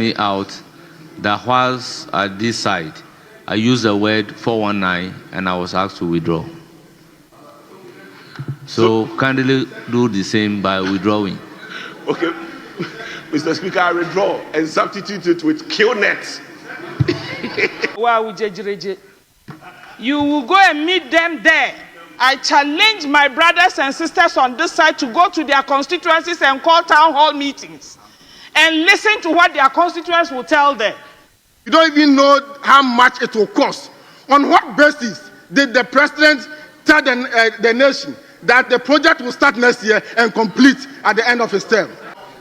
me out that whilst at this side, I used the word 419 and I was asked to withdraw. So kindly do the same by withdrawing. Okay, Mr. Speaker, I withdraw and substitute it with kill net. Wow, you will go and meet them there. I challenge my brothers and sisters on this side to go to their constituencies and call town hall meetings and listen to what their constituents will tell them. You don't even know how much it will cost. On what basis did the president tell the nation that the project will start next year and complete at the end of his term?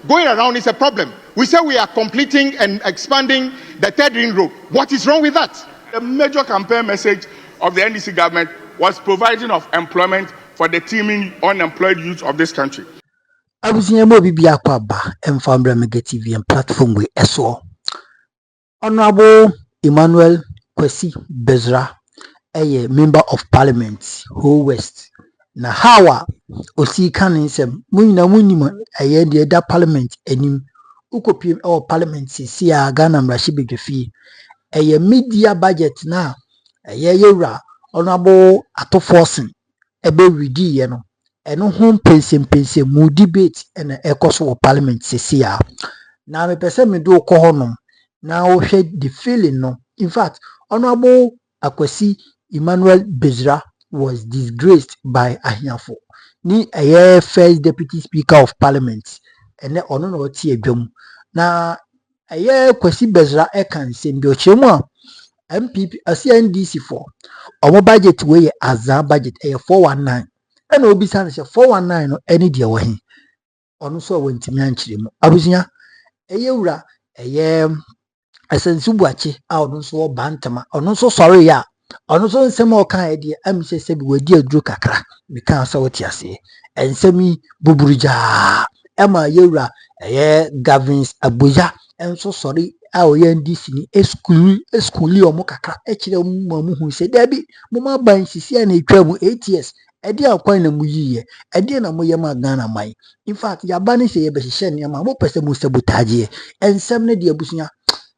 Going around is a problem. We say we are completing and expanding the third ring road. What is wrong with that? The major campaign message of the NDC government was providing of employment for the teeming unemployed youth of this country. I was in a movie and found Mega TV and platform with SO. Honorable Emmanuel Kwesi Bezra, a member of Parliament, Ho West. Na hawa osi kanisem munina munima ayende da Parliament enim ukopiem or Parliament si a Ghana mrashi bedwefi eye media budget na eye yewra honorable atoforcing ebe redi ye no eno ho pense mu debate ena ekoso wo Parliament si a na me pese me do ko honom na wo hwe the feeling no. In fact, honorable Akwesi Emmanuel Bezra was disgraced by Ahiafo. Ni a first deputy speaker of parliament. And then on no tea drum. Na a year Kwesi Bezra can send your chemo MPP a CNDC for our budget way as a budget a 419. And will be a 419 or any dear way. On so went to Manchim. Abusia a year a year as a Subachi out on so bantama or no so sorry ya. Ono so nsem o kan ede am se bi wadi aduro kakra me kan sa woti ase ensemi buburuja ema yewura Gavins Abuja enso sorry a o NDC ni eskuli omo kakra e kire mu hu se dabi mo ma ban sisi na etwa mu 8 years ede akwan na mu yiye ede na mo yema Ghana mai. In fact ya bani se ye be hye ne ma mo pese mu sabotage ensem ne de abusunya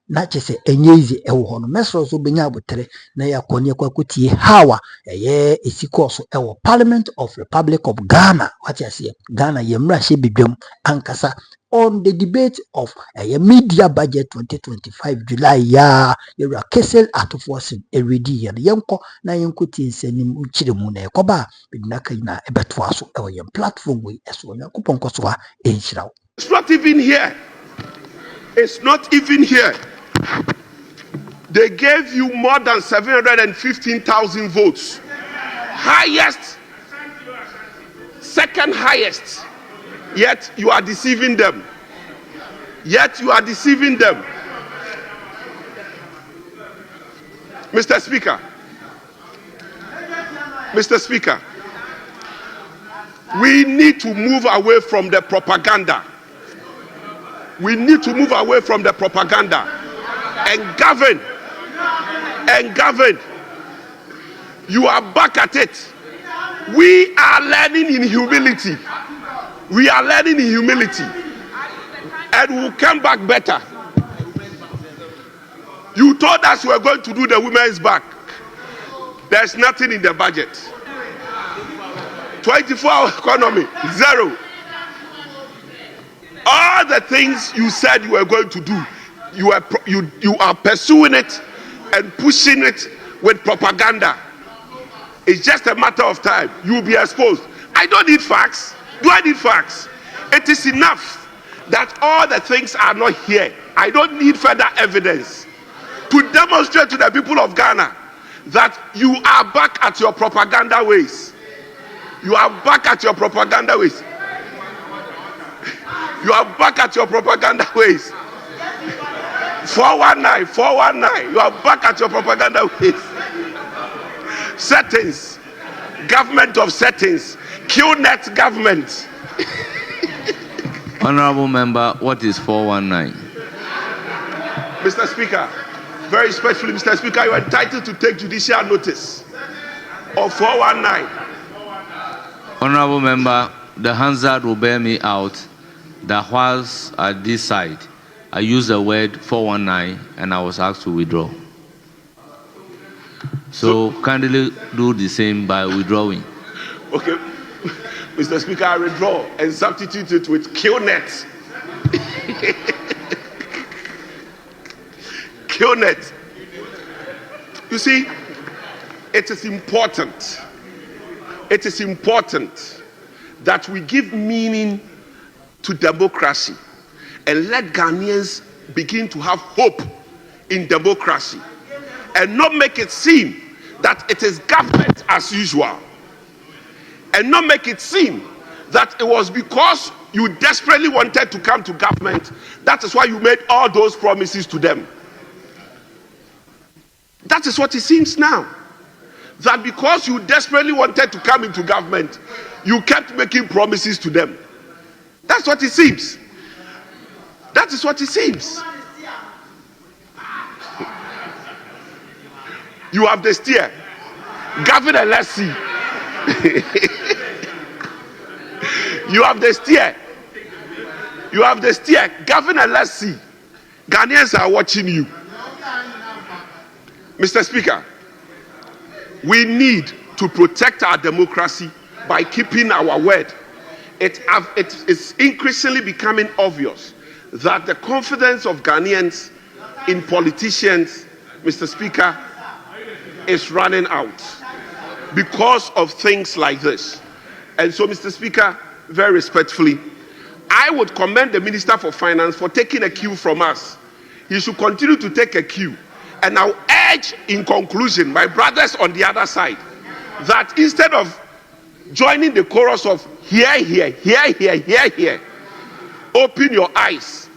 na chese enyezi ewo hono mesro so benya abotere na yakoni kwakutie hawa esikoso ewo Parliament of Republic of Ghana. What you say Ghana yemra hye bedwam ankasa on the debate of media budget 2025 July ya yera Kesel atoforcing eredi ye yenko na yenko tinsenim uchire mu na ekoba bidinaka ina ebeto aso ewo yem platform we eso yakopon koso ha enhirawo. It's not even here. It's not even here. They gave you more than 715,000 votes. Highest, second highest. Yet you are deceiving them. Mr. Speaker, we need to move away from the propaganda. And govern. You are back at it. We are learning in humility. And we'll come back better. You told us we were going to do the women's back. There's nothing in the budget. 24-hour economy, zero. All the things you said you were going to do, you are pursuing it and pushing it with propaganda. It's just a matter of time. You'll be exposed. I don't need facts. Do I need facts? It is enough that all the things are not here. I don't need further evidence to demonstrate to the people of Ghana that you are back at your propaganda ways. You are back at your propaganda ways. 419. You are back at your propaganda ways. Settings. Government of settings. QNet government. Honorable member, what is 419? Mr. Speaker, very respectfully, Mr. Speaker, you are entitled to take judicial notice of 419. Honorable member, the Hansard will bear me out that whilst at this side, I used the word 419 and I was asked to withdraw. So kindly do the same by withdrawing. Okay, Mr. Speaker, I withdraw and substitute it with killnet. Killnet. You see, it is important. It is important that we give meaning to democracy and let Ghanaians begin to have hope in democracy and not make it seem that it is government as usual, and not make it seem that it was because you desperately wanted to come to government, that is why you made all those promises to them. That is what it seems now. That because you desperately wanted to come into government, you kept making promises to them. That's what it seems. That is what it seems. You have the steer. Govern and let's see. You have the steer. You have the steer. Govern and let's see. Ghanaians are watching you. Mr. Speaker, we need to protect our democracy by keeping our word. It is increasingly becoming obvious that the confidence of Ghanaians in politicians, Mr. Speaker, is running out because of things like this. And so, Mr. Speaker, very respectfully, I would commend the Minister for Finance for taking a cue from us. He should continue to take a cue. And I'll urge, in conclusion, my brothers on the other side, that instead of joining the chorus of hear, hear, hear, hear, hear, hear, open your eyes.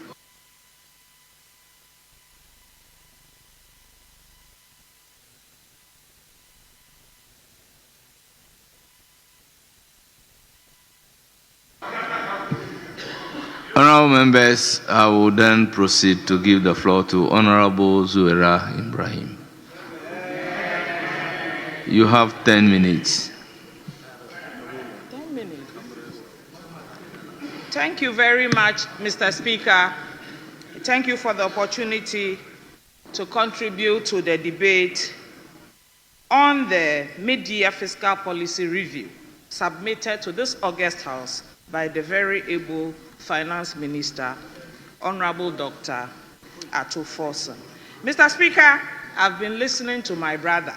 Honorable members, I will then proceed to give the floor to Honorable Zuera Ibrahim. You have 10 minutes. 10 minutes. Thank you very much, Mr. Speaker. Thank you for the opportunity to contribute to the debate on the mid-year fiscal policy review submitted to this August House by the very able Finance Minister, Honorable Dr. Ahiafo. Mr. Speaker, I've been listening to my brother.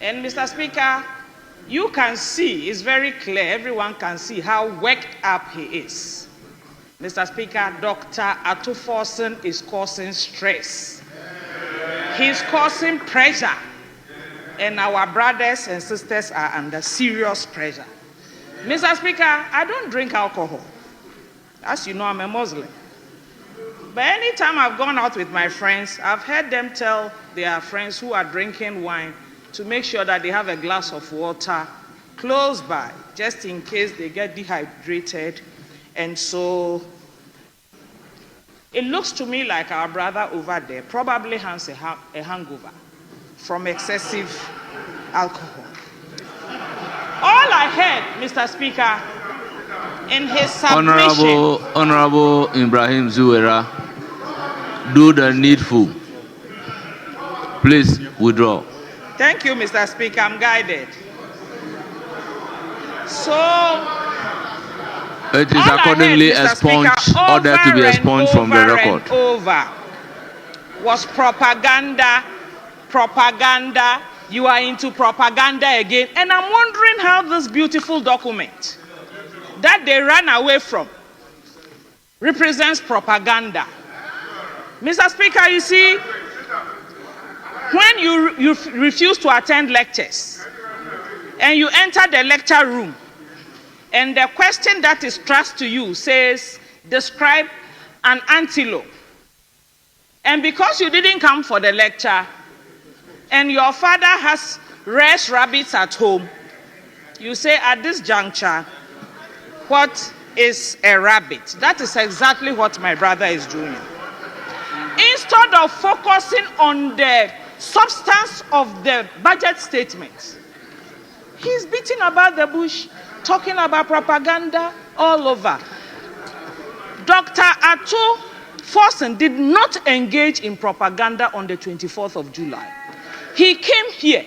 And Mr. Speaker, you can see, it's very clear, everyone can see how worked up he is. Mr. Speaker, Dr. Ahiafo is causing stress. He's causing pressure. And our brothers and sisters are under serious pressure. Mr. Speaker, I don't drink alcohol. As you know, I'm a Muslim. But anytime I've gone out with my friends, I've heard them tell their friends who are drinking wine to make sure that they have a glass of water close by, just in case they get dehydrated. And so it looks to me like our brother over there probably has a hangover from excessive alcohol. All I heard, Mr. Speaker, in his submission... Honorable Ibrahim Zuera, do the needful. Please withdraw. Thank you, Mr. Speaker. I'm guided. So... It is accordingly expunged, ordered to be expunged from the record. Over was propaganda. You are into propaganda again. And I'm wondering how this beautiful document that they ran away from represents propaganda. Mr. Speaker, you see, when you refuse to attend lectures and you enter the lecture room and the question that is thrust to you says, describe an antelope. And because you didn't come for the lecture, and your father has raised rabbits at home, you say at this juncture, what is a rabbit? That is exactly what my brother is doing. Instead of focusing on the substance of the budget statement, he's beating about the bush, talking about propaganda all over. Dr. Ahiafo did not engage in propaganda on the 24th of July. He came here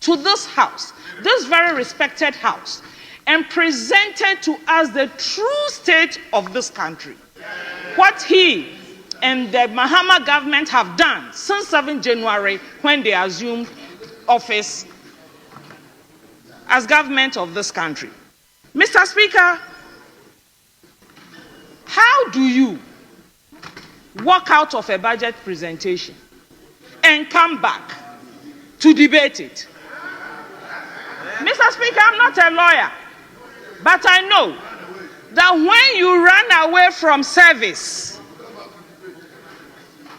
to this house, this very respected house, and presented to us the true state of this country. What he and the Mahama government have done since 7 January when they assumed office as government of this country. Mr. Speaker, how do you walk out of a budget presentation and come back to debate it? Mr. Speaker, I'm not a lawyer, but I know that when you run away from service,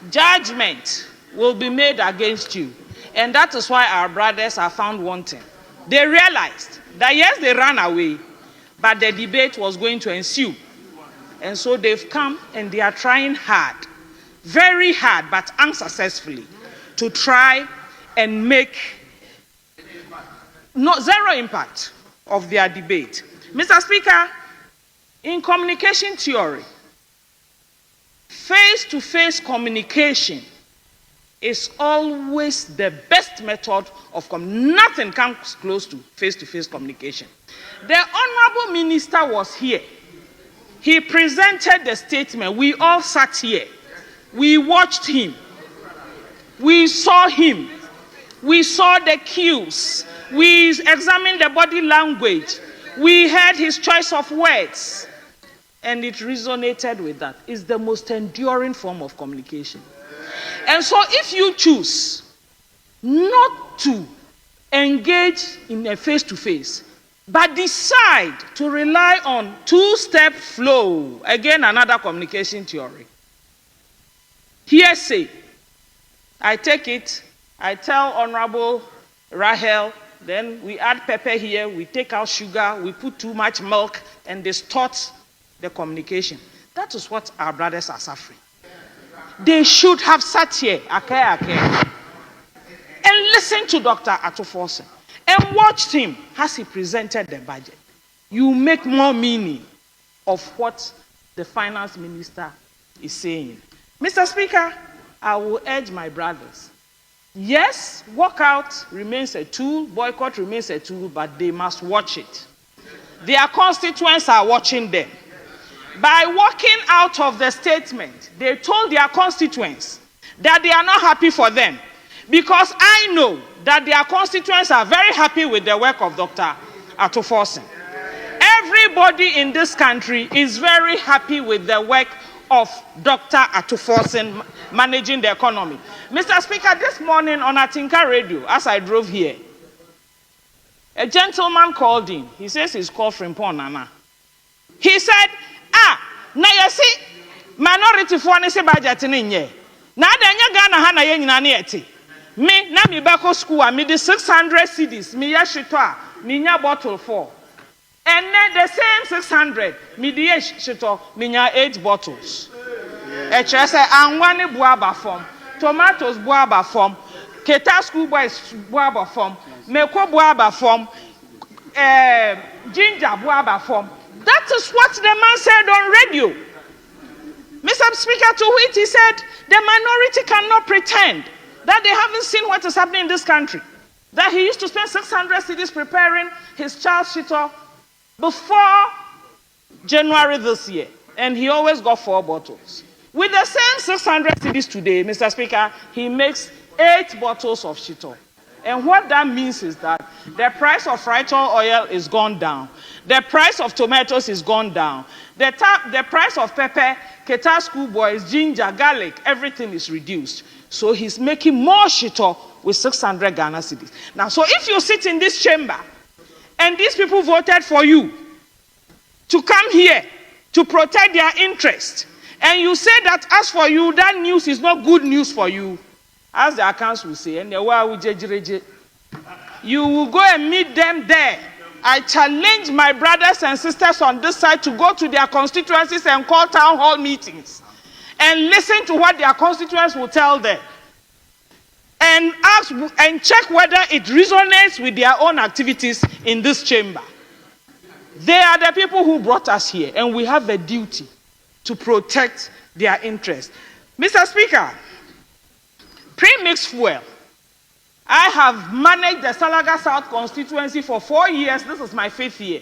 judgment will be made against you. And that is why our brothers are found wanting. They realized that yes, they ran away, but the debate was going to ensue. And so they've come and they are trying hard, very hard, but unsuccessfully, to try and make zero impact of their debate. Mr. Speaker, in communication theory, face-to-face communication is always the best method of nothing comes close to face-to-face communication. The Honorable Minister was here. He presented the statement. We all sat here. We watched him. We saw him. We saw the cues. We examined the body language. We heard his choice of words. And it resonated with that. It's the most enduring form of communication. And so if you choose not to engage in a face-to-face, but decide to rely on two-step flow, again, another communication theory. Hearsay. I take it, I tell Honorable Rahel, then we add pepper here, we take out sugar, we put too much milk, and distort the communication. That is what our brothers are suffering. They should have sat here, and listened to Dr. Ahiafo and watched him as he presented the budget. You make more meaning of what the finance minister is saying. Mr. Speaker, I will urge my brothers. Yes, walkout remains a tool, boycott remains a tool, but they must watch it. Their constituents are watching them. By walking out of the statement, they told their constituents that they are not happy for them. Because I know that their constituents are very happy with the work of Dr. Ahiafo. Everybody in this country is very happy with the work of Dr. Ahiafo managing the economy. Mr. Speaker, this morning on Atinka Radio, as I drove here, a gentleman called in. He says he's called Frimpong Nana. He said, na yesi minority for ne se budget ne nye. Na adanya Ghana ha na ye nyina ne yeti. Me na me bako school a me de 600 cedis me ya shito a me nya bottle 4. And then the same 600 me de shito me nya 8 bottles. E chere say anwa ne buaba form, tomatoes buaba form, Keta school boys buaba form, meko buaba form, ginger buaba form. That is what the man said on radio. Mr. Speaker, to which he said, the minority cannot pretend that they haven't seen what is happening in this country. That he used to spend 600 cedis preparing his child's shito before January this year. And he always got 4 bottles. With the same 600 cedis today, Mr. Speaker, he makes 8 bottles of shito. And what that means is that the price of fried oil is gone down. The price of tomatoes is gone down. The price of pepper, Keta school boys, ginger, garlic, everything is reduced. So he's making more shito with 600 Ghana cedis. Now, so if you sit in this chamber and these people voted for you to come here to protect their interest, and you say that as for you, that news is not good news for you, as the accounts will say, and you will go and meet them there. I challenge my brothers and sisters on this side to go to their constituencies and call town hall meetings and listen to what their constituents will tell them and ask and check whether it resonates with their own activities in this chamber. They are the people who brought us here, and we have a duty to protect their interests. Mr. Speaker, pre-mixed fuel. I have managed the Salaga South constituency for 4 years. This is my 5th year.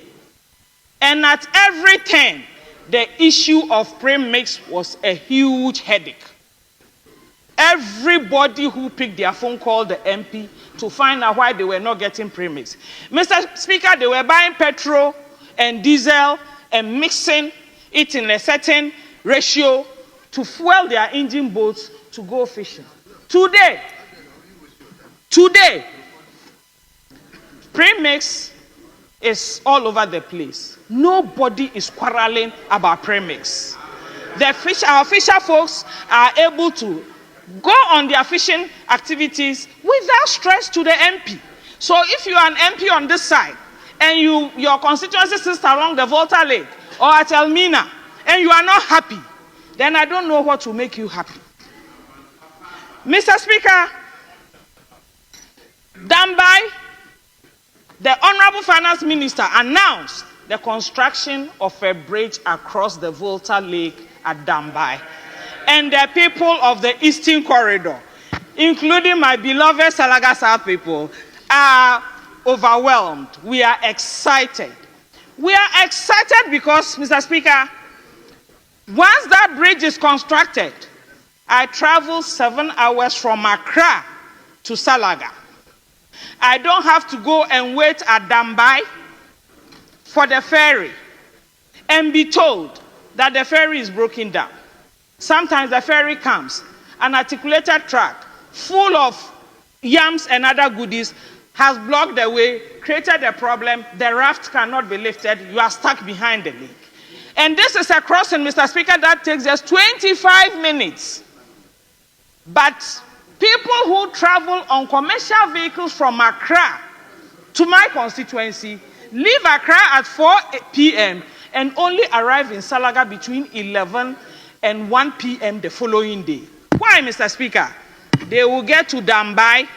And at every turn, the issue of pre-mix was a huge headache. Everybody who picked their phone called the MP to find out why they were not getting pre-mix. Mr. Speaker, they were buying petrol and diesel and mixing it in a certain ratio to fuel their engine boats to go fishing. Today, pre-mix is all over the place. Nobody is quarreling about pre-mix. Our fisher folks are able to go on their fishing activities without stress to the MP. So if you are an MP on this side and your constituency sits along the Volta Lake or at Elmina and you are not happy, then I don't know what will make you happy. Mr. Speaker, Dambai, the Honorable Finance Minister announced the construction of a bridge across the Volta Lake at Dambai. And the people of the Eastern Corridor, including my beloved Salaga South people, are overwhelmed. We are excited. We are excited because, Mr. Speaker, once that bridge is constructed, I travel 7 hours from Accra to Salaga. I don't have to go and wait at Dambai for the ferry and be told that the ferry is broken down. Sometimes the ferry comes, an articulated truck full of yams and other goodies has blocked the way, created a problem, the raft cannot be lifted, you are stuck behind the lake. And this is a crossing, Mr. Speaker, that takes just 25 minutes. But people who travel on commercial vehicles from Accra to my constituency leave Accra at 4 p.m. and only arrive in Salaga between 11 and 1 p.m. the following day. Why, Mr. Speaker? They will get to Dambai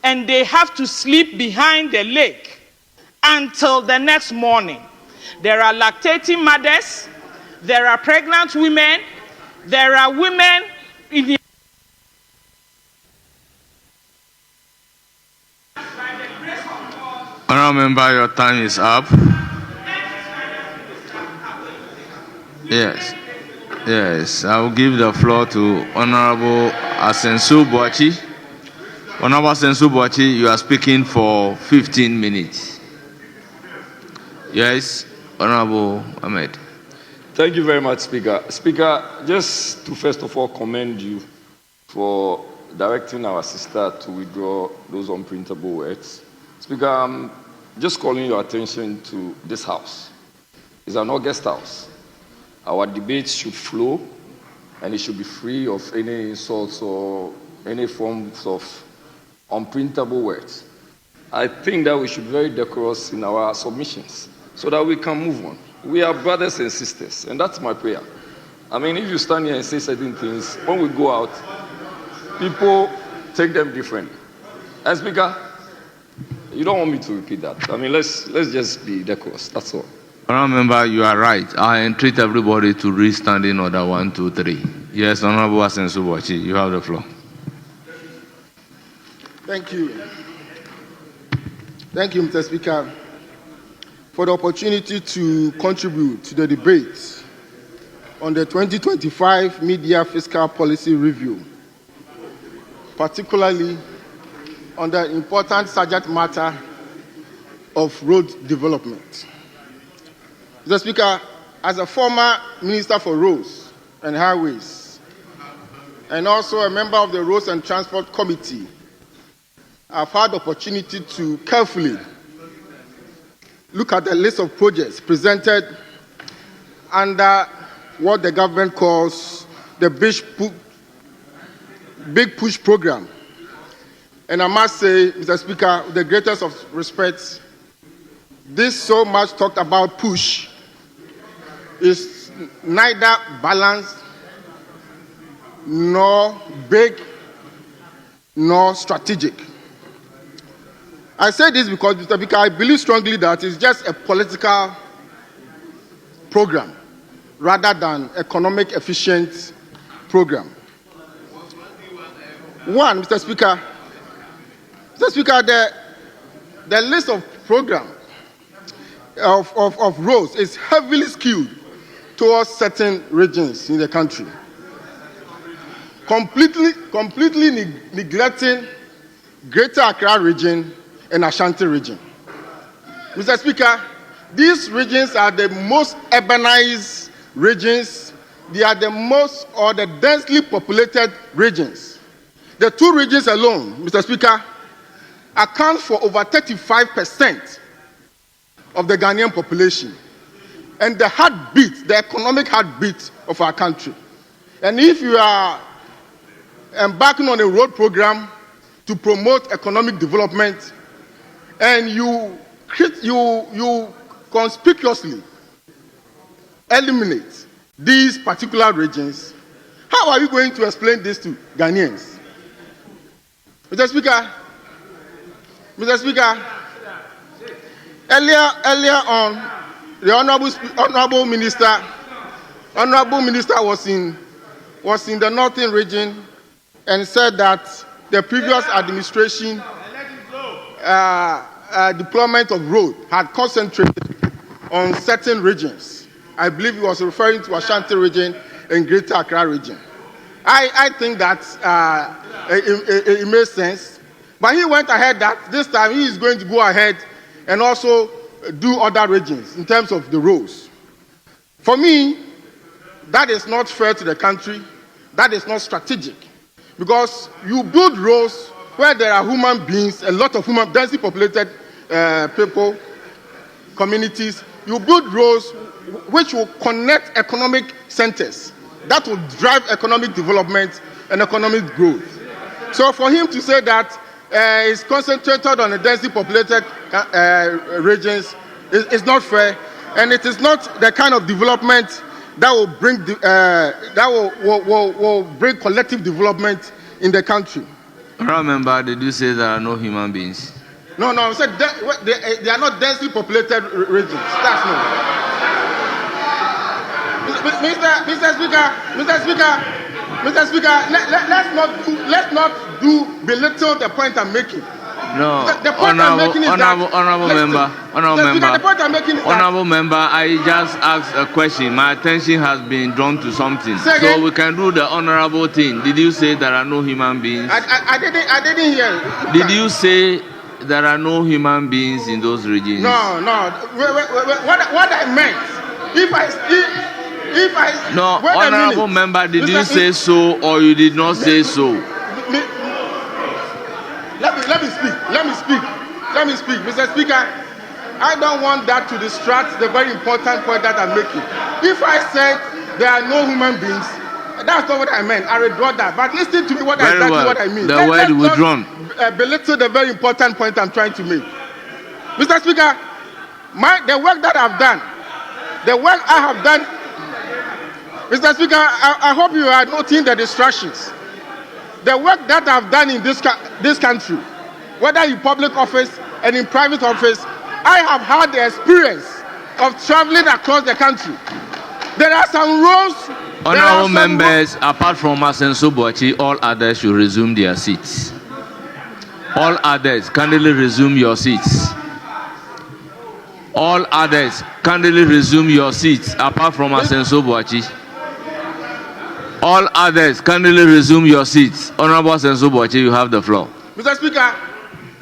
and they have to sleep behind the lake until the next morning. There are lactating mothers, there are pregnant women, there are women in the Honourable Member, your time is up. Yes, I will give the floor to Honourable Asensu Boachi. Honourable Asensu Boachi, you are speaking for 15 minutes. Yes, Honourable Ahmed. Thank you very much, Speaker. Speaker, just to first of all commend you for directing our sister to withdraw those unprintable words. Speaker, I'm just calling your attention to this house. It's an August house. Our debates should flow, and it should be free of any insults or any forms of unprintable words. I think that we should be very decorous in our submissions so that we can move on. We are brothers and sisters, and that's my prayer. I mean, if you stand here and say certain things, when we go out, people take them differently. And Speaker, you don't want me to repeat that. I mean, let's just be decorous, that's all. Honourable Member, you are right. I entreat everybody to read standing order 1, 2, 3. Yes, Honourable Asensu Boachi, you have the floor. Thank you. Thank you, Mr. Speaker, for the opportunity to contribute to the debate on the 2025 Media Fiscal Policy Review, particularly on the important subject matter of road development. Mr. Speaker, as a former Minister for Roads and Highways, and also a member of the Roads and Transport Committee, I've had the opportunity to carefully look at the list of projects presented under what the government calls the Big Push Program. And I must say, Mr. Speaker, with the greatest of respect, this so much talked about push is neither balanced, nor big, nor strategic. I say this because, Mr. Speaker, I believe strongly that it's just a political program rather than economic efficient program. One, Mr. Speaker, the list of programs of roads is heavily skewed towards certain regions in the country, completely neglecting Greater Accra region and Ashanti region. Mr. Speaker, these regions are the most urbanized regions. They are the most or the densely populated regions. The two regions alone, Mr. Speaker, account for over 35% of the Ghanaian population and the heartbeat, the economic heartbeat of our country. And if you are embarking on a road program to promote economic development and you conspicuously eliminate these particular regions, how are you going to explain this to Ghanaians? Mr. Speaker, earlier on, the honorable minister was in the northern region and said that the previous administration deployment of road had concentrated on certain regions. I believe he was referring to Ashanti region and Greater Accra region. I think that it makes sense. But he went ahead that this time he is going to go ahead and also do other regions in terms of the roads. For me, that is not fair to the country. That is not strategic. Because you build roads where there are human beings, a lot of densely populated people, communities. You build roads which will connect economic centers. That will drive economic development and economic growth. So for him to say that it's concentrated on the densely populated regions is not fair, and it is not the kind of development that will bring will bring collective development in the country. Remember, did you say there are no human beings? No, I said they are not densely populated regions. That's no. Mr. Speaker, let's not belittle the point I'm making. No, the point I'm making is honorable member, I just asked a question. My attention has been drawn to something, so we can do the honorable thing. Did you say there are no human beings? I didn't hear. Did you say there are no human beings in those regions? No. What I meant, if I no, honorable member, did you say so or you did not say so? Let me speak. Mr. Speaker, I don't want that to distract the very important point that I'm making. If I said there are no human beings, that's not what I meant. I withdraw that. But listen to me what I mean. The word withdrawn. Belittle the very important point I'm trying to make. Mr. Speaker, the work that I've done, Mr. Speaker, I hope you are noting the distractions. The work that I've done in this country, whether in public office and in private office, I have had the experience of traveling across the country. There are some roads. Honorable members, apart from Asenso Boachi, all others should resume their seats. All others, kindly resume your seats. All others, kindly resume your seats, apart from Asenso Boachi. All others, kindly resume your seats. Honorable Asenso Boachi, you have the floor. Mr. Speaker,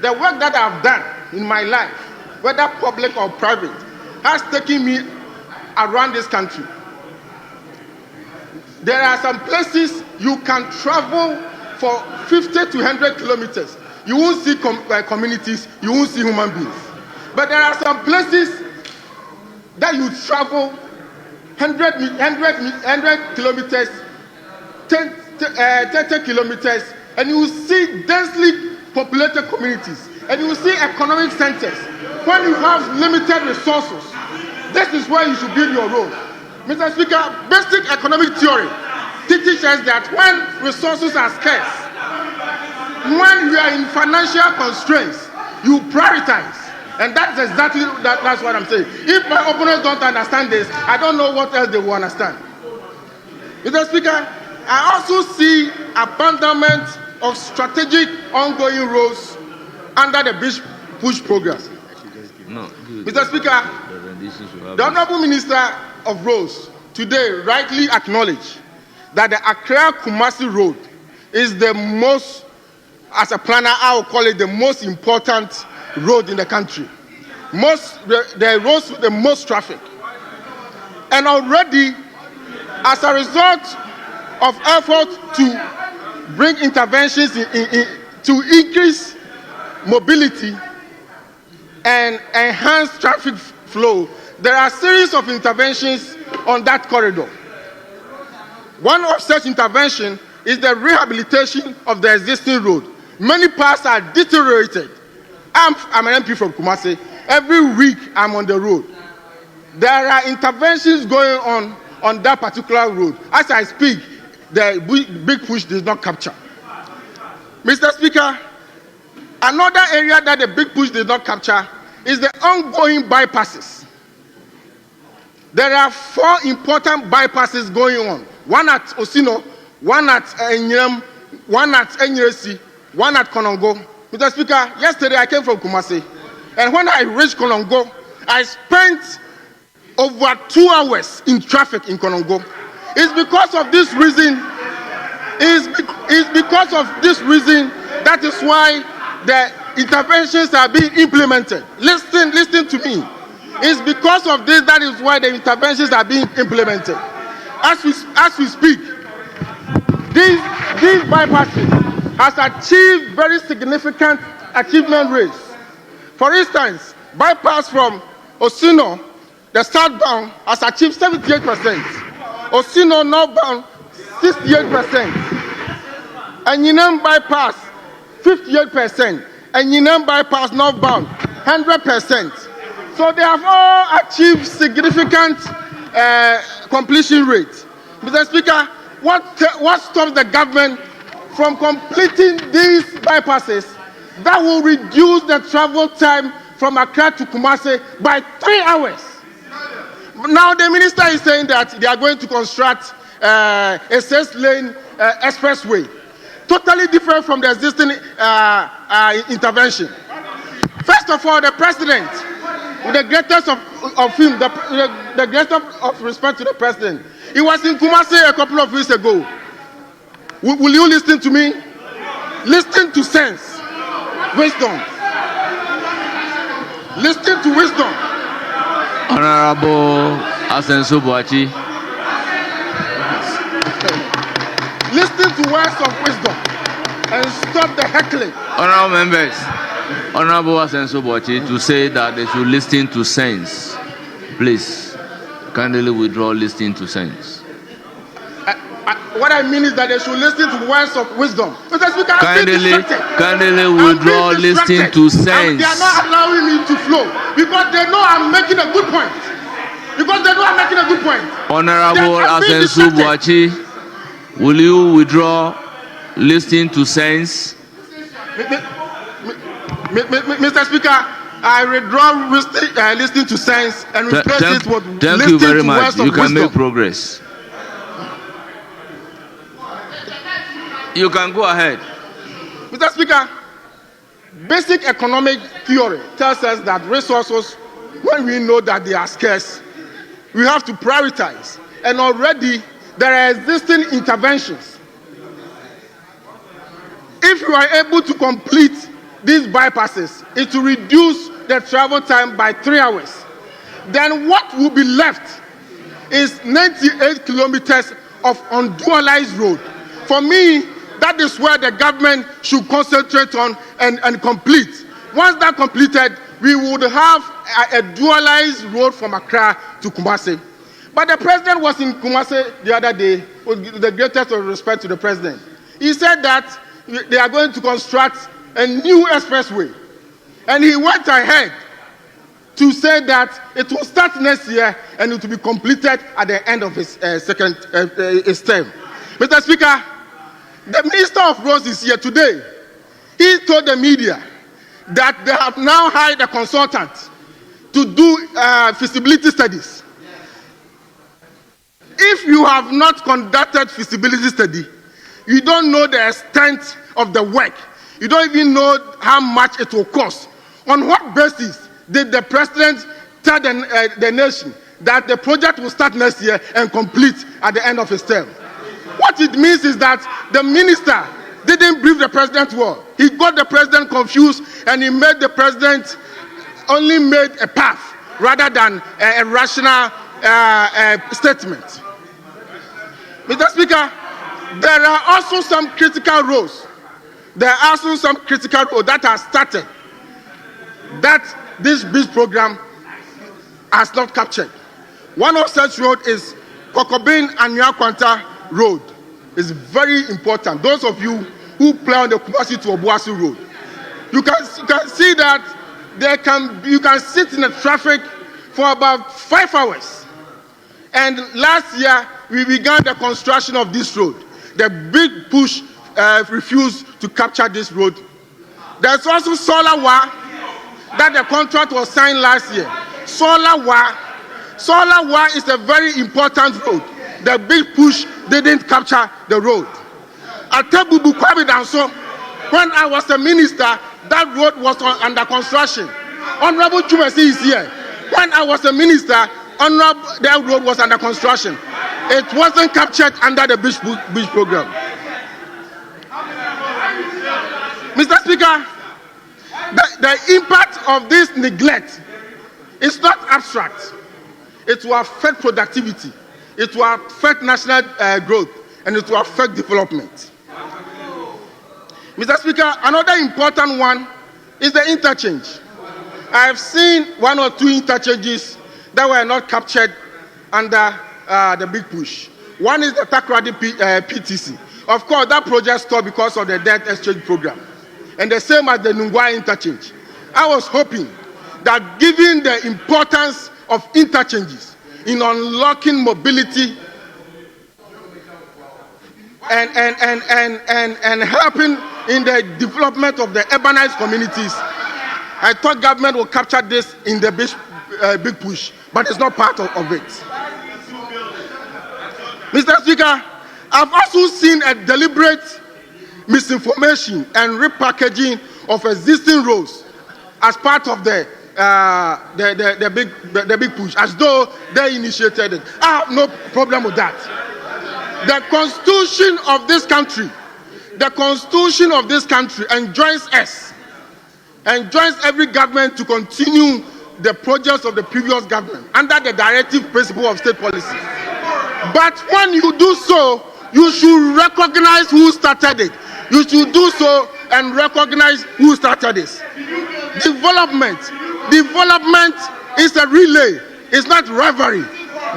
the work that I've done in my life, whether public or private, has taken me around this country. There are some places you can travel for 50 to 100 kilometers. You won't see communities, you won't see human beings. But there are some places that you travel 100 kilometers, 30 kilometers, and you will see densely populated communities, and you will see economic centers. When you have limited resources, this is where you should build your road. Mr. Speaker, basic economic theory teaches us that when resources are scarce, when you are in financial constraints, you prioritize. And that's exactly that's what I'm saying. If my opponents don't understand this, I don't know what else they will understand. Mr. Speaker, I also see abandonment of strategic ongoing roles under the Big Push program. No, Mr. Speaker, the Honorable Minister of Roads today rightly acknowledged that the Accra-Kumasi Road is the most, as a planner, I will call it the most important road in the country. The roads with the most traffic. And already, as a result of efforts to bring interventions to increase mobility and enhance traffic flow, there are a series of interventions on that corridor. One of such interventions is the rehabilitation of the existing road. Many parts are deteriorated. I'm an MP from Kumasi. Every week I'm on the road. There are interventions going on that particular road. As I speak, the Big Push does not capture. Mr. Speaker, another area that the Big Push did not capture is the ongoing bypasses. There are 4 important bypasses going on. One at Osino, one at Enyem, one at Enyeresi, one at Konongo. Mr. Speaker, yesterday I came from Kumasi, and when I reached Konongo, I spent over 2 hours in traffic in Konongo. It's because of this reason. It's because of this reason that is why the interventions are being implemented. Listen to me. It's because of this that is why the interventions are being implemented. As we speak, these bypasses has achieved very significant achievement rates. For instance, bypass from Osino, the southbound, has achieved 78%. Osino northbound, 68%. And Yinem bypass, 58%. And Yinem bypass northbound, 100%. So they have all achieved significant completion rates. Mr. Speaker, what stops the government from completing these bypasses that will reduce the travel time from Accra to Kumasi by 3 hours? Now the minister is saying that they are going to construct a 6-lane expressway, totally different from the existing intervention. First of all, the president, with the greatest of him, the greatest of respect to the president, he was in Kumasi a couple of weeks ago. Will you listen to me? Listen to sense, wisdom. Listen to wisdom. Honorable Asensu Boachi. Listen to words of wisdom and stop the heckling. Honorable members, Honorable Asensu Boachi, to say that they should listen to sense. Please, kindly withdraw listening to sense. What I mean is that they should listen to words of wisdom. Kindly withdraw listening to sense. They are not allowing me to flow because they know I'm making a good point. Honorable Asensu Boachi, will you withdraw listening to sense? Mr. Speaker, I withdraw listening to sense and replace it with listening to words of wisdom. Thank you very much. You can make progress. You can go ahead. Mr. Speaker, basic economic theory tells us that resources, when we know that they are scarce, we have to prioritize. And already there are existing interventions. If you are able to complete these bypasses, it will reduce the travel time by 3 hours. Then what will be left is 98 kilometers of undualized road. For me, that is where the government should concentrate on and complete. Once that's completed, we would have a dualized road from Accra to Kumasi. But the president was in Kumasi the other day, with the greatest of respect to the president. He said that they are going to construct a new expressway. And he went ahead to say that it will start next year and it will be completed at the end of his term. Mr. Speaker, the Minister of Roads is here today. He told the media that they have now hired a consultant to do feasibility studies. If you have not conducted feasibility study, you don't know the extent of the work. You don't even know how much it will cost. On what basis did the president tell the nation that the project will start next year and complete at the end of his term? What it means is that the minister didn't brief the president well. He got the president confused, and he made the president only made a path rather than a rational statement. Mr. Speaker, there are also some critical roles. There are also some critical roles that are started that this BIS program has not captured. One of such roads is Kokobin and Nyakwanta Road. It's very important. Those of you who play on the Kumasi to Obuasi Road, you can see that you can sit in the traffic for about 5 hours. And last year, we began the construction of this road. The big push refused to capture this road. There's also Solawa, that the contract was signed last year. Solawa is a very important road. The big push didn't capture the road. At Tebubu Kwabi Danso, when I was a minister, that road was under construction. Honorable Chumesi is here. When I was a minister, that road was under construction. It wasn't captured under the BIS program. Mr. Speaker, the impact of this neglect is not abstract. It will affect productivity, it will affect national growth, and it will affect development. Mr. Speaker, another important one is the interchange. I have seen 1 or 2 interchanges that were not captured under the big push. One is the Takrady PTC. Of course, that project stopped because of the debt exchange program. And the same as the Nungwa interchange. I was hoping that given the importance of interchanges in unlocking mobility and helping in the development of the urbanized communities, I thought government will capture this in the big push, but it's not part of it. Mr. Speaker, I've also seen a deliberate misinformation and repackaging of existing roads as part of the big push, as though they initiated it. I have no problem with that. The constitution of this country enjoins us, enjoins every government to continue the projects of the previous government under the directive principle of state policy. But when you do so, you should recognize who started it. You should do so and recognize who started this. Development is a relay. It's not rivalry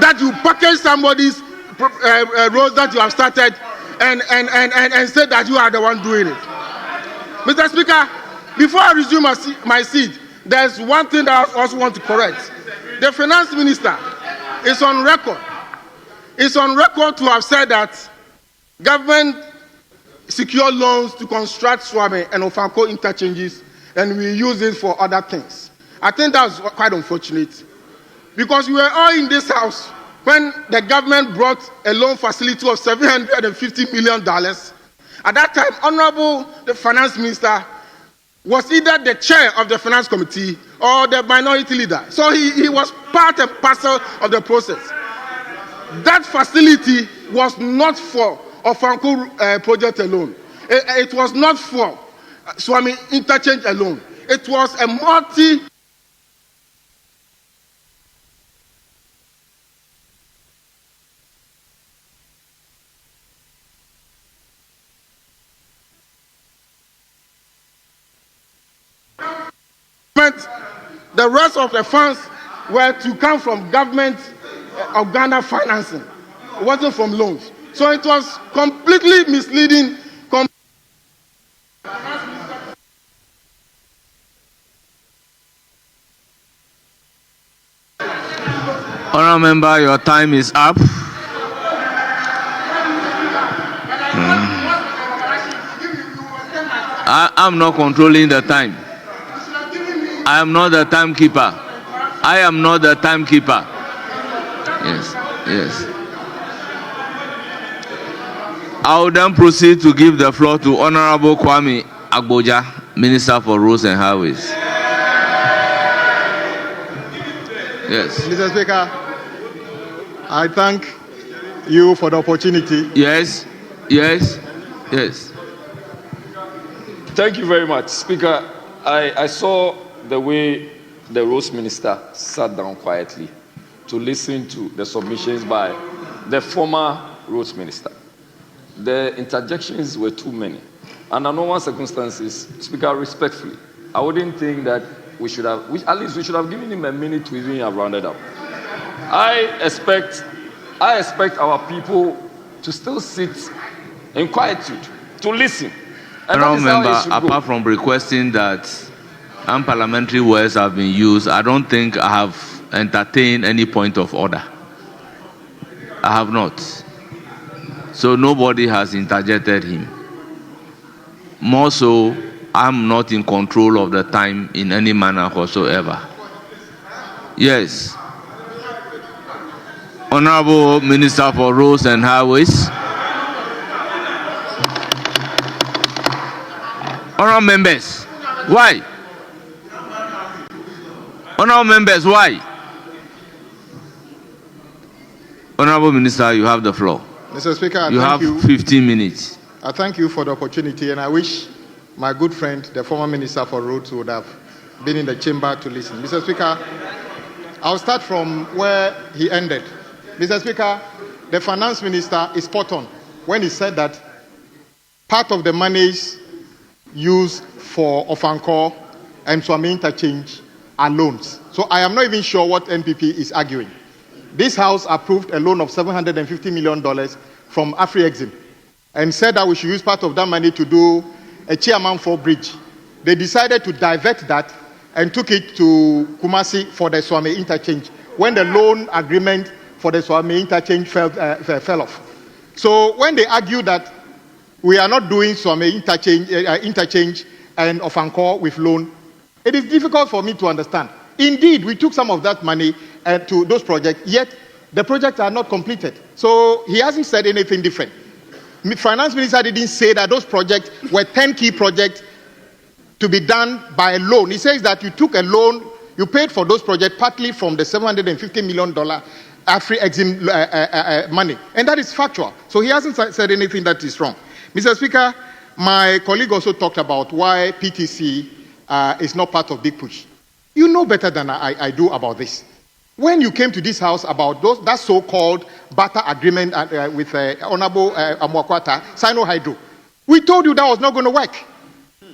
that you package somebody's roads that you have started and say that you are the one doing it. Mr. Speaker, before I resume my seat, there's one thing that I also want to correct. The finance minister is on record. It's on record to have said that government secure loans to construct Swami and Ofanko interchanges, and we use it for other things. I think that's quite unfortunate, because we were all in this house when the government brought a loan facility of $750 million. At that time, the finance minister was either the chair of the finance committee or the minority leader. So he was part and parcel of the process. That facility was not for Ofanko project alone. It was not for Swami interchange alone. It was a multi the rest of the funds were to come from government of Ghana financing. It wasn't from loans. So it was completely misleading. Honourable member, your time is up. I'm not controlling the time. I am not the timekeeper. I am not the timekeeper. Yes, yes. I will then proceed to give the floor to Honorable Kwame Agboja, Minister for Roads and Highways. Yes. Mr. Speaker, I thank you for the opportunity. Yes, yes, yes. Thank you very much, Speaker. I saw the way the Roads Minister sat down quietly to listen to the submissions by the former Roads Minister. The interjections were too many. Under normal circumstances, Speaker, respectfully, I wouldn't think that we should have, at least we should have given him a minute to even have rounded up. I expect our people to still sit in quietude, to listen. And I remember, apart from requesting that unparliamentary words have been used, I don't think I have entertained any point of order. I have not. So nobody has interjected him. More so, I'm not in control of the time in any manner whatsoever. Yes. Honorable Minister for Roads and Highways. Honorable members, why? Honorable members, why? Honorable Minister, you have the floor. Mr. Speaker, you have 15 minutes. I thank you for the opportunity, and I wish my good friend, the former Minister for Roads, would have been in the chamber to listen. Mr. Speaker, I'll start from where he ended. Mr. Speaker, the Finance Minister is spot on when he said that part of the monies used for Ofankor and Swami interchange are loans. So I am not even sure what NPP is arguing. This House approved a loan of $750 million from Afri-Exim and said that we should use part of that money to do a Chairman 4 bridge. They decided to divert that and took it to Kumasi for the Swami interchange when the loan agreement for the Swami interchange fell off. So when they argue that we are not doing Swami interchange and Ofankor with loan, it is difficult for me to understand. Indeed, we took some of that money to those projects, yet the projects are not completed. So he hasn't said anything different. Finance Minister didn't say that those projects were 10 key projects to be done by a loan. He says that you took a loan, you paid for those projects partly from the $750 million Afri-Exim money. And that is factual. So he hasn't said anything that is wrong. Mr. Speaker, my colleague also talked about why PTC is not part of Big Push. You know better than I do about this. When you came to this House about that so-called barter agreement with Honorable Amwakwata, Sino-Hydro, we told you that was not going to work.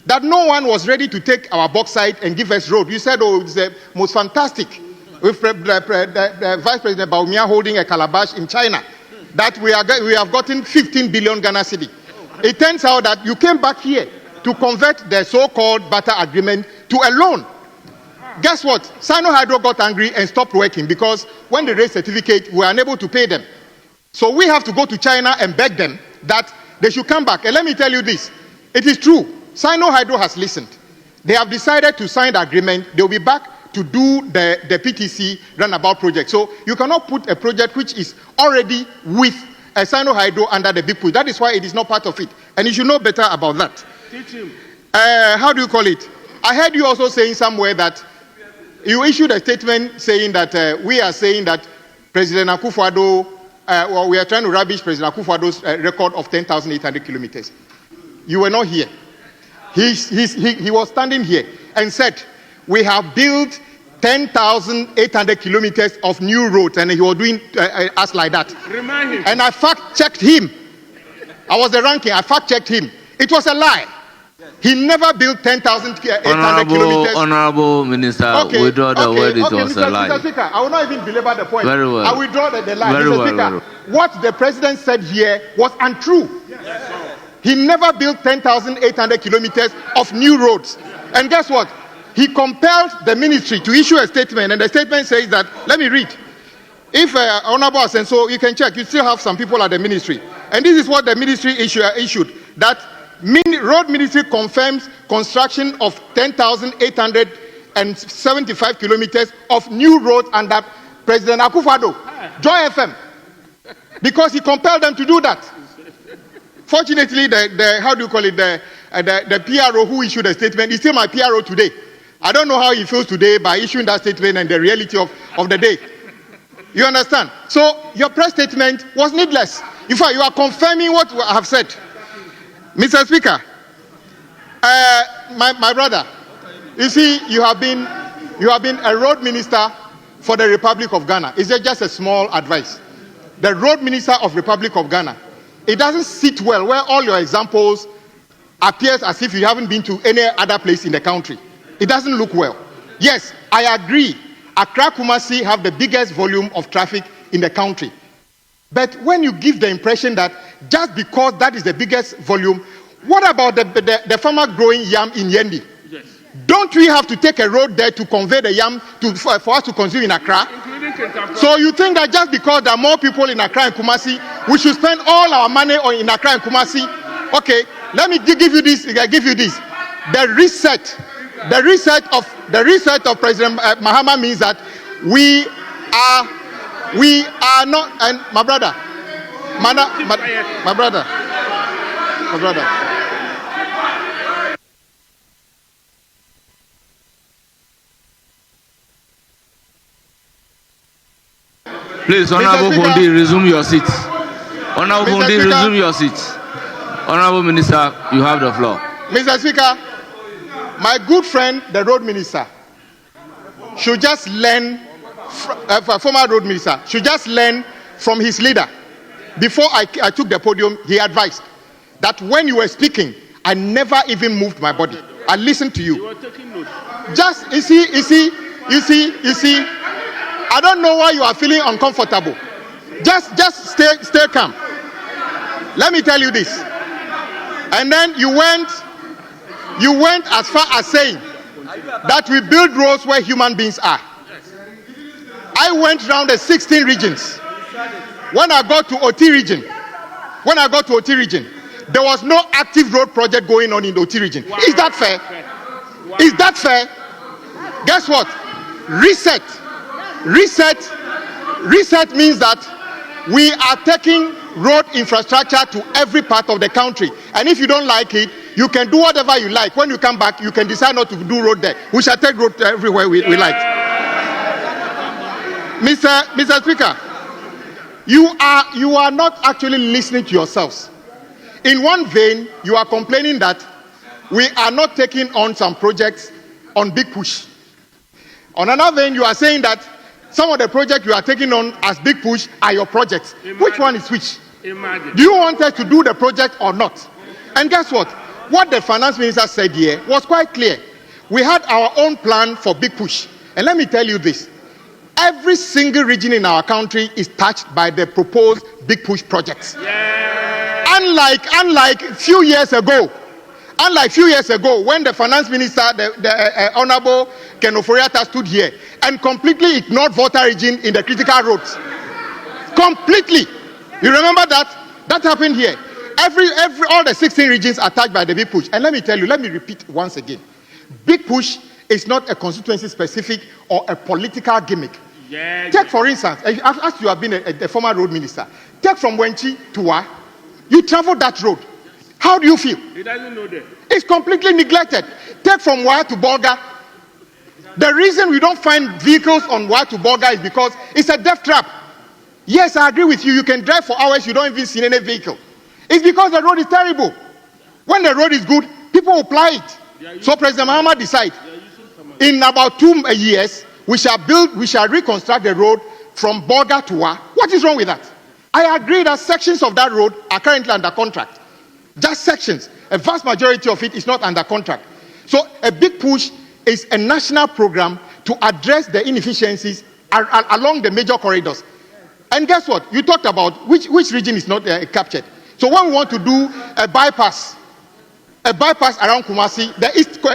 That no one was ready to take our bauxite and give us road. You said, oh, it's the most fantastic. With the Vice President Baumia holding a calabash in China, that we have gotten 15 billion Ghana cedi. It turns out that you came back here to convert the so-called barter agreement to a loan. Guess what? Sino-Hydro got angry and stopped working because when they raised certificate, we were unable to pay them. So we have to go to China and beg them that they should come back. And let me tell you this. It is true. Sino-Hydro has listened. They have decided to sign the agreement. They will be back to do the PTC runabout project. So you cannot put a project which is already with a Sino-Hydro under the Big Push. That is why it is not part of it. And you should know better about that. Teach him. How do you call it? I heard you also saying somewhere that you issued a statement saying that we are saying that President Akufo-Addo, or we are trying to rubbish President Akufo-Addo's record of 10,800 kilometers. You were not here. He was standing here and said, we have built 10,800 kilometers of new roads, and he was doing us like that. Remind him. And I fact-checked him. I was the ranking. I fact-checked him. It was a lie. He never built 10,800 kilometers. Honorable Minister, withdraw the word. It was a lie. Mr. Speaker, I will not even belabor the point. Very well. I withdraw the lie. Very Mr. well, Speaker, very well. what the president said here was untrue. Yes. He never built 10,800 kilometers of new roads. And guess what? He compelled the ministry to issue a statement, and the statement says that, let me read. If Honorable Asenso, you can check, you still have some people at the ministry. And this is what the ministry issued, that Road Ministry confirms construction of 10,800 175 kilometers of new roads under President Akufo-Addo, Joy FM, because he compelled them to do that. Fortunately, the PRO who issued the statement is still my PRO today. I don't know how he feels today by issuing that statement and the reality of the day. You understand? So your press statement was needless. In fact, you are confirming what I have said. Mr. Speaker, my brother, you see, you have been a road minister for the Republic of Ghana. It's just a small advice. The road minister of Republic of Ghana, it doesn't sit well where all your examples appears as if you haven't been to any other place in the country. It doesn't look well. Yes, I agree. Accra Kumasi have the biggest volume of traffic in the country. But when you give the impression that just because that is the biggest volume, what about the farmer growing yam in Yendi? Yes. Don't we have to take a road there to convey the yam for us to consume in Accra? So you think that just because there are more people in Accra and Kumasi, we should spend all our money in Accra and Kumasi? Okay, let me give you this. The reset of President Mahama means that we are not, and my brother. Please, Honorable Bondi, resume your seat. Honorable Bondi, resume your seat. Honorable Minister, you have the floor. Mr. Speaker, my good friend, the road minister, should just learn, former road minister, should just learn from his leader. Before I took the podium, he advised that when you were speaking, I never even moved my body. I listened to you. You were taking notes. Just, you see, I don't know why you are feeling uncomfortable. Just stay calm. Let me tell you this. And then you went as far as saying that we build roads where human beings are. I went around the 16 regions. When I got to OT region, there was no active road project going on in the OT region. Wow. Is that fair? Wow. Is that fair? Guess what? Reset means that we are taking road infrastructure to every part of the country. And if you don't like it, you can do whatever you like. When you come back, you can decide not to do road there. We shall take road everywhere we like. Mr. Speaker, you are not actually listening to yourselves. In one vein, you are complaining that we are not taking on some projects on big push. On another vein, you are saying that some of the projects you are taking on as big push are your projects. Imagine. Which one is which? Imagine. Do you want us to do the project or not? And guess what? What the finance minister said here was quite clear. We had our own plan for big push. And let me tell you this. Every single region in our country is touched by the proposed big push projects. Yeah. Unlike a few years ago, when the finance minister, the Honorable Ken Ofori-Atta stood here and completely ignored Volta region in the critical roads. Completely. You remember that? That happened here. All the 16 regions are touched by the big push. And let me tell you, let me repeat once again. Big push is not a constituency specific or a political gimmick. Yeah, take for instance, as you have been a former road minister, take from Wenchi to Wa, you travel that road. How do you feel? He doesn't know that. It's completely neglected. Take from Wa to Bolga. The reason we don't find vehicles on Wa to Bolga is because it's a death trap. Yes, I agree with you. You can drive for hours, you don't even see any vehicle. It's because the road is terrible. When the road is good, people will ply it. So President Mahama decided, in about 2 years, we shall reconstruct the road from Bolga to Wa. What is wrong with that? I agree that sections of that road are currently under contract. Just sections. A vast majority of it is not under contract. So a big push is a national program to address the inefficiencies along the major corridors. And guess what? You talked about which region is not captured. So when we want to do a bypass around Kumasi, the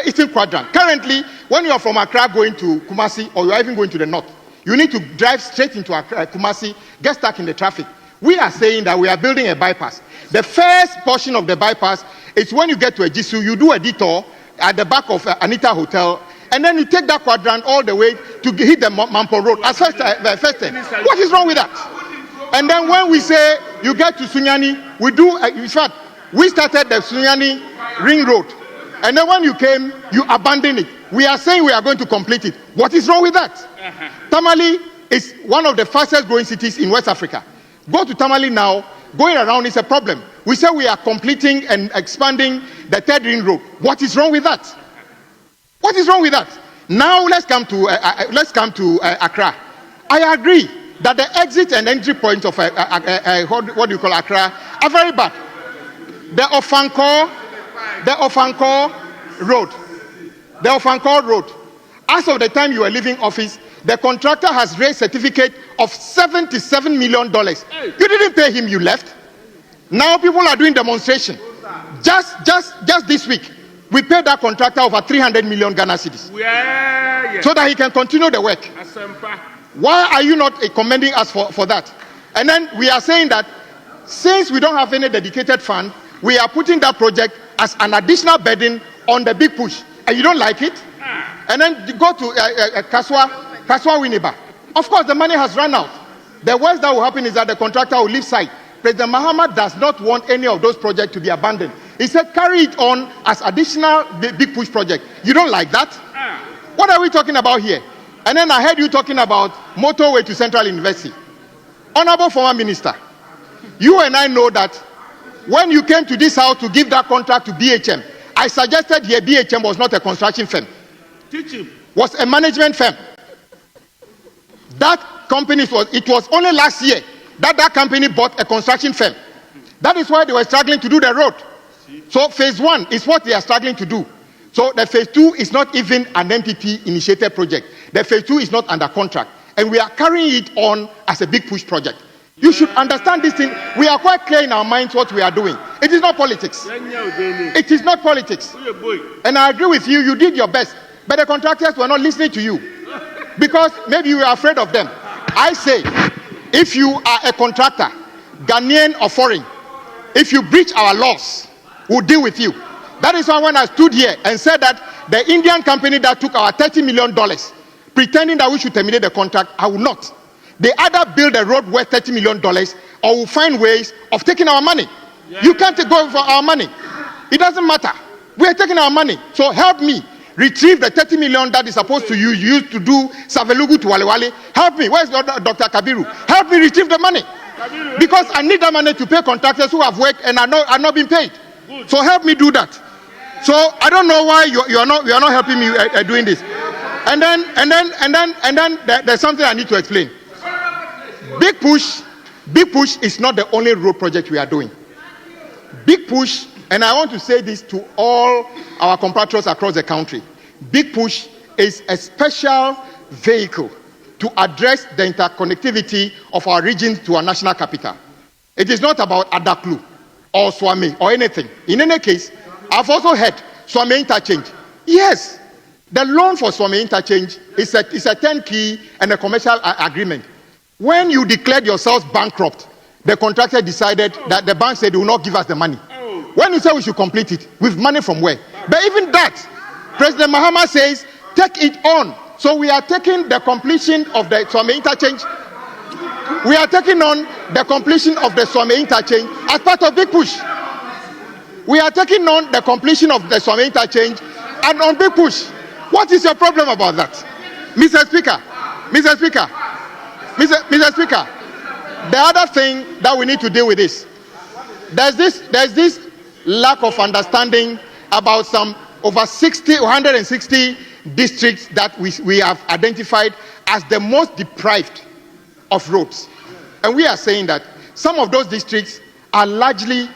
eastern quadrant. Currently, when you are from Accra going to Kumasi, or you are even going to the north, you need to drive straight into Kumasi, get stuck in the traffic. We are saying that we are building a bypass. The first portion of the bypass is when you get to Ejisu, you do a detour at the back of Anita Hotel, and then you take that quadrant all the way to hit the Mampo Road as first. What is wrong with that? And then when we say you get to Sunyani, we do. In fact, we started the Sunyani Ring Road, and then when you came, you abandoned it. We are saying we are going to complete it. What is wrong with that? Tamale is one of the fastest growing cities in West Africa. Go to Tamale now. Going around is a problem. We say we are completing and expanding the third ring road. What is wrong with that? What is wrong with that? Now let's come to Accra. I agree that the exit and entry points of what do you call Accra are very bad. The Ofankor Road. As of the time you were leaving office, the contractor has raised certificate of $77 million. You didn't pay him, you left. Now people are doing demonstration. Just this week, we paid that contractor over 300 million Ghana cedis so that he can continue the work. Why are you not commending us for that? And then we are saying that since we don't have any dedicated fund, we are putting that project as an additional burden on the big push. And you don't like it? And then go to Kaswa Winneba. Of course, the money has run out. The worst that will happen is that the contractor will leave site. President Mahama does not want any of those projects to be abandoned. He said carry it on as additional big push project. You don't like that? What are we talking about here? And then I heard you talking about motorway to Central University. Honorable former minister, you and I know that when you came to this house to give that contract to BHM, I suggested here BHM was not a construction firm. Teach him. Was a management firm. That company it was only last year that company bought a construction firm. That is why they were struggling to do the road. So phase 1 is what they are struggling to do. So the phase 2 is not even an NPP initiated project. The phase 2 is not under contract. And we are carrying it on as a big push project. You should understand this thing. We are quite clear in our minds what we are doing. It is not politics. It is not politics. And I agree with you, you did your best. But the contractors were not listening to you. Because maybe you were afraid of them. I say, if you are a contractor, Ghanaian or foreign, if you breach our laws, we'll deal with you. That is why when I stood here and said that the Indian company that took our $30 million, pretending that we should terminate the contract, I will not. They either build a road worth $30 million or will find ways of taking our money. You can't go for our money. It doesn't matter. We are taking our money. So help me retrieve the 30 million that is supposed to use to do Savelugu to Walewale. Help me. Where's Dr. Kabiru? Help me retrieve the money. Because I need that money to pay contractors who have worked and are not being paid. So help me do that. So I don't know why you are not helping me doing this. And then there's something I need to explain. Big push is not the only road project we are doing. Big push, and I want to say this to all our compatriots across the country. Big push is a special vehicle to address the interconnectivity of our regions to our national capital. It is not about Adaklu or Swami or anything. In any case, I've also heard Swami interchange. Yes, the loan for Swami interchange is a turnkey and a commercial agreement. When you declared yourselves bankrupt, the contractor decided that the bank said they will not give us the money. When you say we should complete it, with money from where? But even that, President Mahama says, take it on. So we are taking the completion of the Swami interchange. We are taking on the completion of the Swami interchange as part of Big Push. We are taking on the completion of the Swami interchange and on Big Push. What is your problem about that? Mr. Speaker, the other thing that we need to deal with is there's this lack of understanding about some over 160 districts that we have identified as the most deprived of roads. And we are saying that some of those districts are largely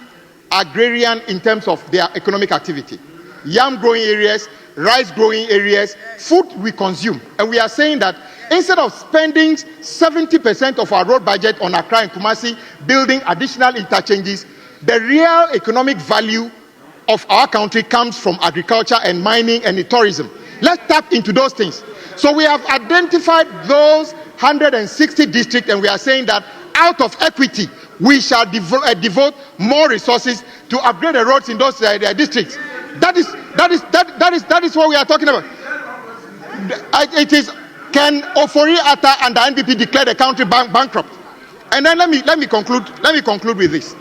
agrarian in terms of their economic activity. Yam growing areas, rice growing areas, food we consume. And we are saying that instead of spending 70% of our road budget on Accra and Kumasi building additional interchanges, the real economic value of our country comes from agriculture and mining and tourism. Let's tap into those things. So we have identified those 160 districts, and we are saying that out of equity, we shall devote more resources to upgrade the roads in those districts. That is what we are talking about. it is, can Ofori Atta and the NPP declare the country bankrupt? And then let me conclude with this.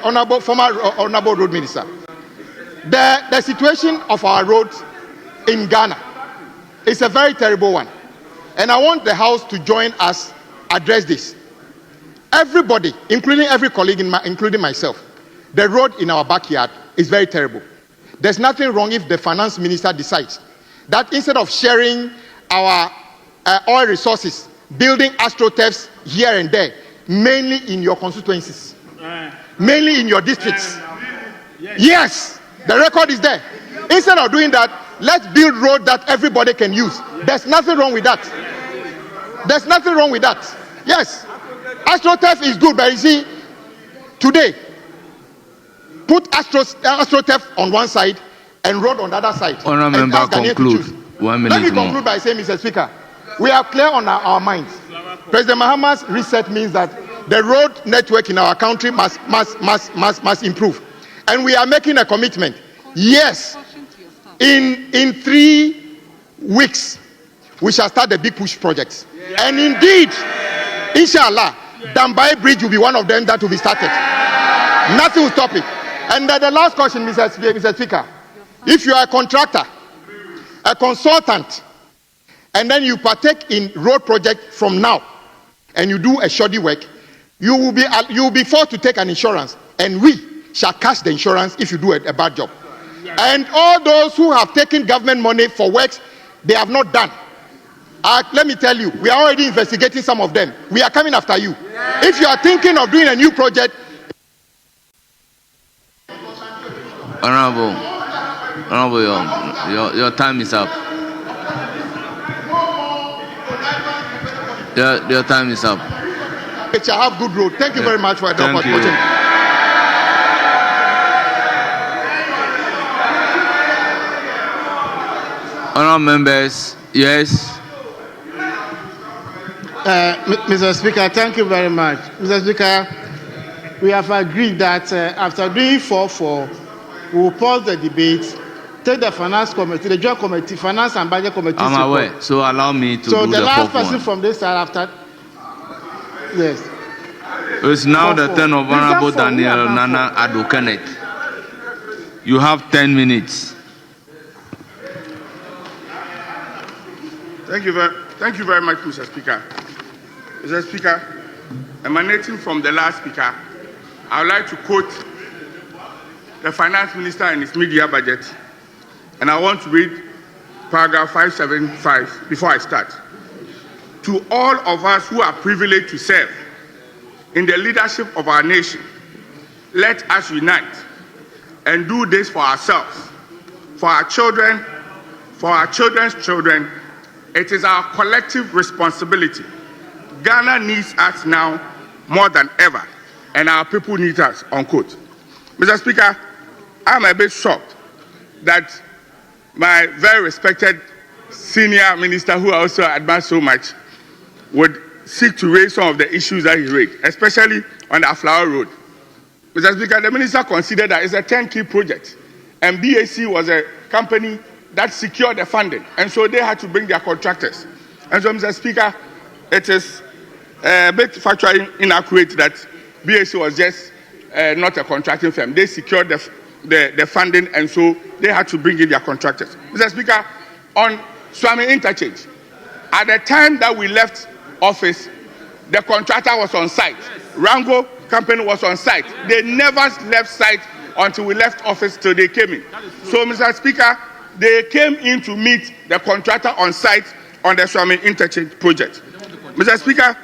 Honorable Road Minister. The situation of our roads in Ghana is a very terrible one. And I want the House to join us address this. Everybody, including every colleague, including myself, the road in our backyard is very terrible. There's nothing wrong if the finance minister decides that instead of sharing our oil resources, building astroturfs here and there, mainly in your constituencies, mainly in your districts. Yes, the record is there. Instead of doing that, let's build roads that everybody can use. There's nothing wrong with that. There's nothing wrong with that. Yes, astroturf is good, but you see, today, put astroturf on one side and road on the other side. Honourable member, conclude. 1 minute. Let me conclude by saying, Mr. Speaker, we are clear on our minds. President Mahama's reset means that the road network in our country must improve. And we are making a commitment. Yes, in 3 weeks, we shall start the big push projects. And indeed, inshallah, Dambai Bridge will be one of them that will be started. Nothing will stop it. And the last question, Mr. Speaker, if you are a contractor, a consultant, and then you partake in road project from now, and you do a shoddy work, you will be forced to take an insurance, and we shall cash the insurance if you do a bad job. And all those who have taken government money for works they have not done, let me tell you, we are already investigating some of them. We are coming after you. If you are thinking of doing a new project. Honorable, your time is up. Your time is up. It shall have good road. Thank you very much for the opportunity. Honourable members, yes. Mr. Speaker, thank you very much. Mr. Speaker, we have agreed that after doing 4-4, we will pause the debate, take the finance committee, the joint committee, finance and budget committee. I'm aware, so allow me to so do the last person one. from this side after. Yes. It's now the turn of Honorable Daniel Nana Ado Kenneth. You have 10 minutes. Thank you very much, Mr. Speaker. Mr. Speaker, emanating from the last speaker, I would like to quote the finance minister in his media budget, and I want to read paragraph 575 before I start. To all of us who are privileged to serve in the leadership of our nation, let us unite and do this for ourselves, for our children, for our children's children. It is our collective responsibility. Ghana needs us now more than ever, and our people need us, unquote. Mr. Speaker, I'm a bit shocked that my very respected senior minister, who I also admire so much, would seek to raise some of the issues that he raised, especially on the Flower Road. Mr. Speaker, the minister considered that it's a turnkey project, and BAC was a company that secured the funding, and so they had to bring their contractors. And so, Mr. Speaker, it is a bit factually inaccurate that BAC was just not a contracting firm. They secured the funding, and so they had to bring in their contractors. Mr. Speaker, on Swami Interchange, at the time that we left office, the contractor was on site. Rango company was on site. They never left site until we left office till they came in. So, Mr. Speaker, they came in to meet the contractor on site on the Swami Interchange project. Mr. Speaker,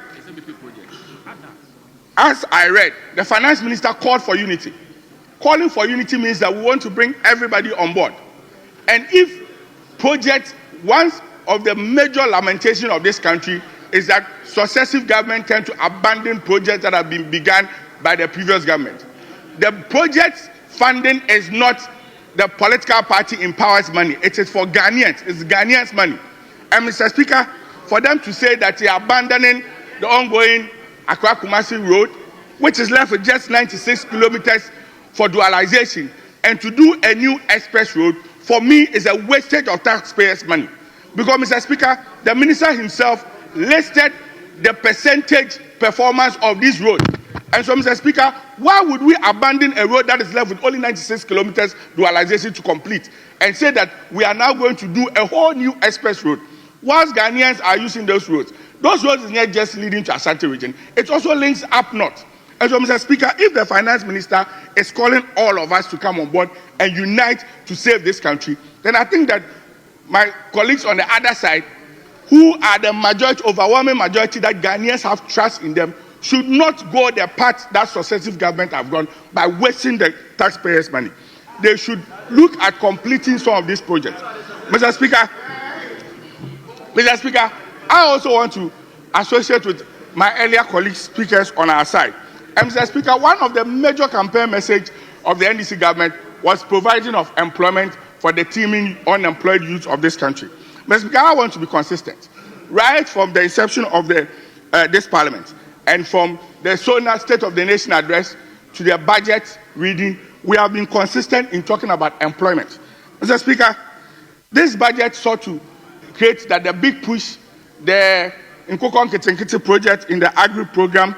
as I read, the finance minister called for unity. Calling for unity means that we want to bring everybody on board. And if projects, one of the major lamentations of this country is that successive governments tend to abandon projects that have been begun by the previous government. The project funding is not the political party in power's money. It is for Ghanaians. It's Ghanaians' money. And Mr. Speaker, for them to say that they are abandoning the ongoing Accra Kumasi Road, which is left with just 96 kilometers for dualization, and to do a new express road for me, is a wastage of taxpayers' money. Because, Mr. Speaker, the minister himself listed the percentage performance of this road. And so, Mr. Speaker, why would we abandon a road that is left with only 96 kilometers dualization to complete and say that we are now going to do a whole new express road? Whilst Ghanaians are using those roads is not just leading to Ashanti region, it also links up north. And so, Mr. Speaker, if the finance minister is calling all of us to come on board and unite to save this country, then I think that my colleagues on the other side, who are the majority, overwhelming majority that Ghanaians have trust in them, should not go the path that successive government have gone by wasting the taxpayers' money. They should look at completing some of these projects. Mr. Speaker, I also want to associate with my earlier colleague speakers on our side. And Mr. Speaker, one of the major campaign messages of the NDC government was providing of employment for the teeming unemployed youth of this country. Mr. Speaker, I want to be consistent. Right from the inception of this parliament and from the SONA State of the Nation address to the budget reading, we have been consistent in talking about employment. Mr. Speaker, this budget sought to create that the big push, the Nkokon Kitinkiti project in the agri program,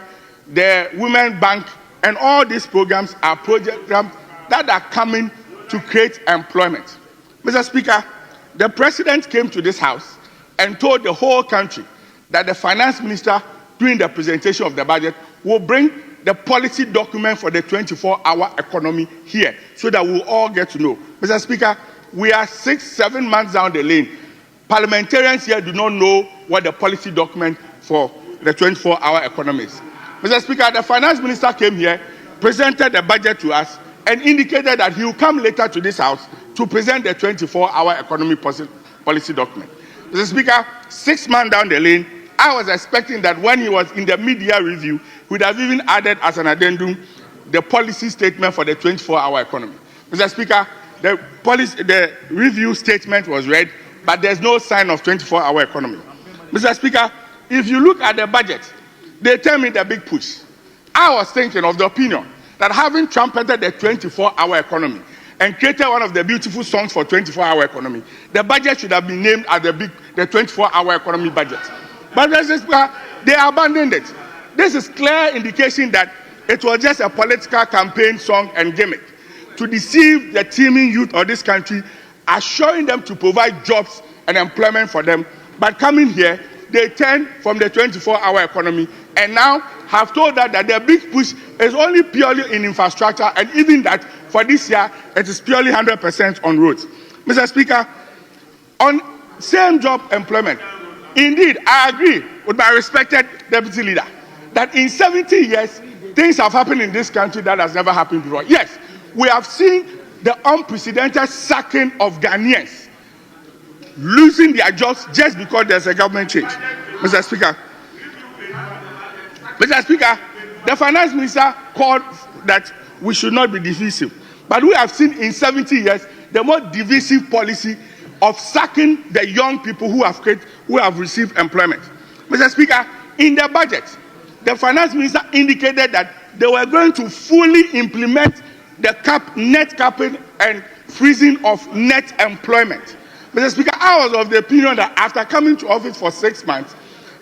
the Women Bank, and all these programs are programs that are coming to create employment. Mr. Speaker, the president came to this house and told the whole country that the finance minister, during the presentation of the budget, will bring the policy document for the 24-hour economy here so that we'll all get to know. Mr. Speaker, we are 6-7 months down the lane. Parliamentarians here do not know what the policy document for the 24-hour economy is. Mr. Speaker, the finance minister came here, presented the budget to us, and indicated that he will come later to this house to present the 24-hour economy policy document. Mr. Speaker, 6 months down the lane, I was expecting that when he was in the media review, he would have even added as an addendum the policy statement for the 24-hour economy. Mr. Speaker, the review statement was read, but there's no sign of 24-hour economy. Mr. Speaker, if you look at the budget, they tell me the big push. I was thinking of the opinion that having trumpeted the 24-hour economy and created one of the beautiful songs for 24-hour economy, the budget should have been named as the 24-hour economy budget. But they abandoned it. This is clear indication that it was just a political campaign song and gimmick to deceive the teeming youth of this country, assuring them to provide jobs and employment for them. But coming here, they turn from the 24-hour economy and now have told that the big push is only purely in infrastructure, and even that for this year, it is purely 100% on roads. Mr. Speaker, on same job employment, indeed, I agree with my respected deputy leader that in 70 years, things have happened in this country that has never happened before. Yes, we have seen the unprecedented sacking of Ghanaians losing their jobs just because there's a government change. Mr. Speaker, the finance minister called that we should not be divisive. But we have seen in 70 years the more divisive policy of sacking the young people who have received employment. Mr. Speaker, in the budget, the finance minister indicated that they were going to fully implement the net capping and freezing of net employment. Mr. Speaker, I was of the opinion that after coming to office for 6 months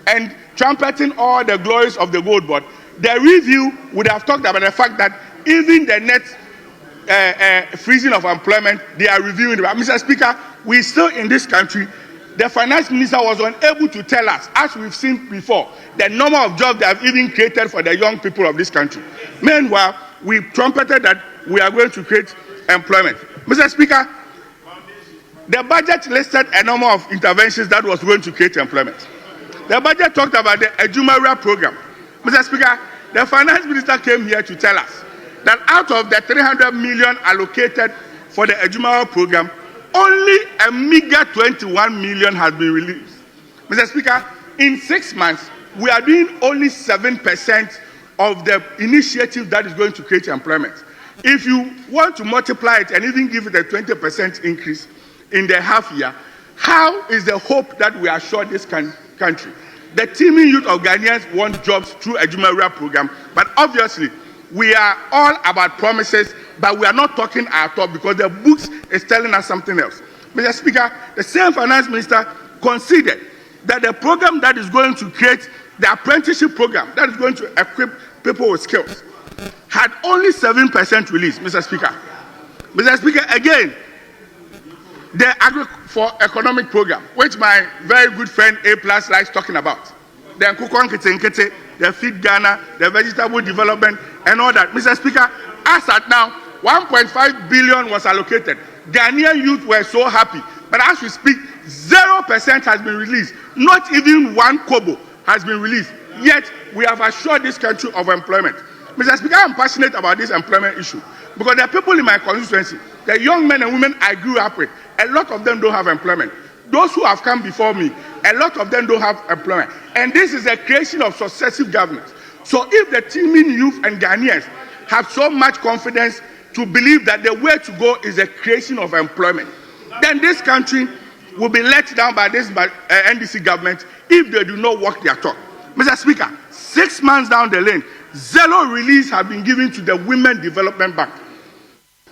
and trumpeting all the glories of the gold board, the review would have talked about the fact that even the net freezing of employment, they are reviewing it. Mr. Speaker, we still in this country, the finance minister was unable to tell us, as we've seen before, the number of jobs they have even created for the young people of this country. Meanwhile, we trumpeted that we are going to create employment. Mr. Speaker, the budget listed a number of interventions that was going to create employment. The budget talked about the Ejumawura program. Mr. Speaker, the finance minister came here to tell us that out of the 300 million allocated for the Ejumawura program, only a meager 21 million has been released. Mr. Speaker, in 6 months, we are doing only 7% of the initiative that is going to create employment. If you want to multiply it and even give it a 20% increase in the half year, how is the hope that we assure this country? The teeming youth of Ghanaians want jobs through a Ejumawura program, but obviously we are all about promises But we are not talking at all because the books is telling us something else. Mr. Speaker, the same finance minister considered that the program that is going to create the apprenticeship program that is going to equip people with skills had only 7% release, Mr. Speaker. Mr. Speaker, again, the for economic program, which my very good friend A+ likes talking about, the Nkukon Kete, the Feed Ghana, the vegetable development, and all that. Mr. Speaker, as at now, 1.5 billion was allocated. Ghanaian youth were so happy. But as we speak, 0% has been released. Not even 1 kobo has been released. Yet, we have assured this country of employment. Mr. Speaker, I'm passionate about this employment issue because the people in my constituency, the young men and women I grew up with, a lot of them don't have employment. Those who have come before me, a lot of them don't have employment. And this is a creation of successive governments. So if the teeming youth and Ghanaians have so much confidence to believe that the way to go is the creation of employment, then this country will be let down by this NDC government if they do not walk their talk. Mr. Speaker, 6 months down the lane, 0 release has been given to the Women Development Bank.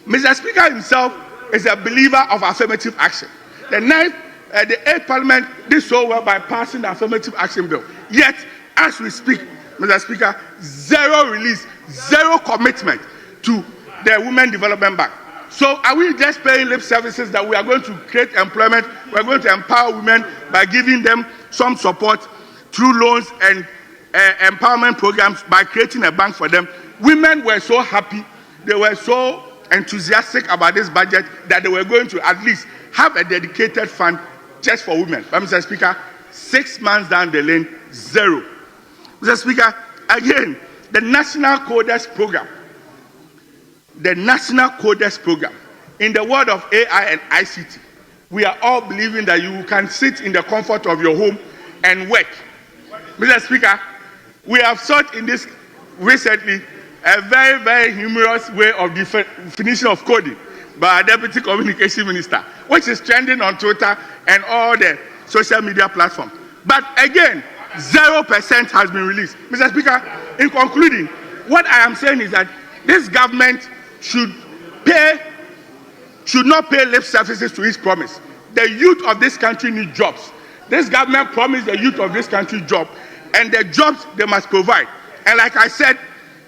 Mr. Speaker himself is a believer of affirmative action. The 8th Parliament did so well by passing the affirmative action bill. Yet, as we speak, Mr. Speaker, 0 release, 0 commitment to the Women Development Bank. So are we just paying lip services that we are going to create employment, we are going to empower women by giving them some support through loans and empowerment programs by creating a bank for them? Women were so happy, they were so enthusiastic about this budget that they were going to at least have a dedicated fund just for women. But Mr. Speaker, 6 months down the lane, 0. Mr. Speaker, again, the National Coders Program. The National Coders Program. In the world of AI and ICT, we are all believing that you can sit in the comfort of your home and work. Mr. Speaker, we have sought in this recently a very, very humorous way of definition of coding by our Deputy Communication Minister, which is trending on Twitter and all the social media platforms. But again, 0% has been released. Mr. Speaker, in concluding, what I am saying is that this government should not pay lip services to its promise. The youth of this country need jobs. This government promised the youth of this country jobs, and the jobs they must provide. And like I said,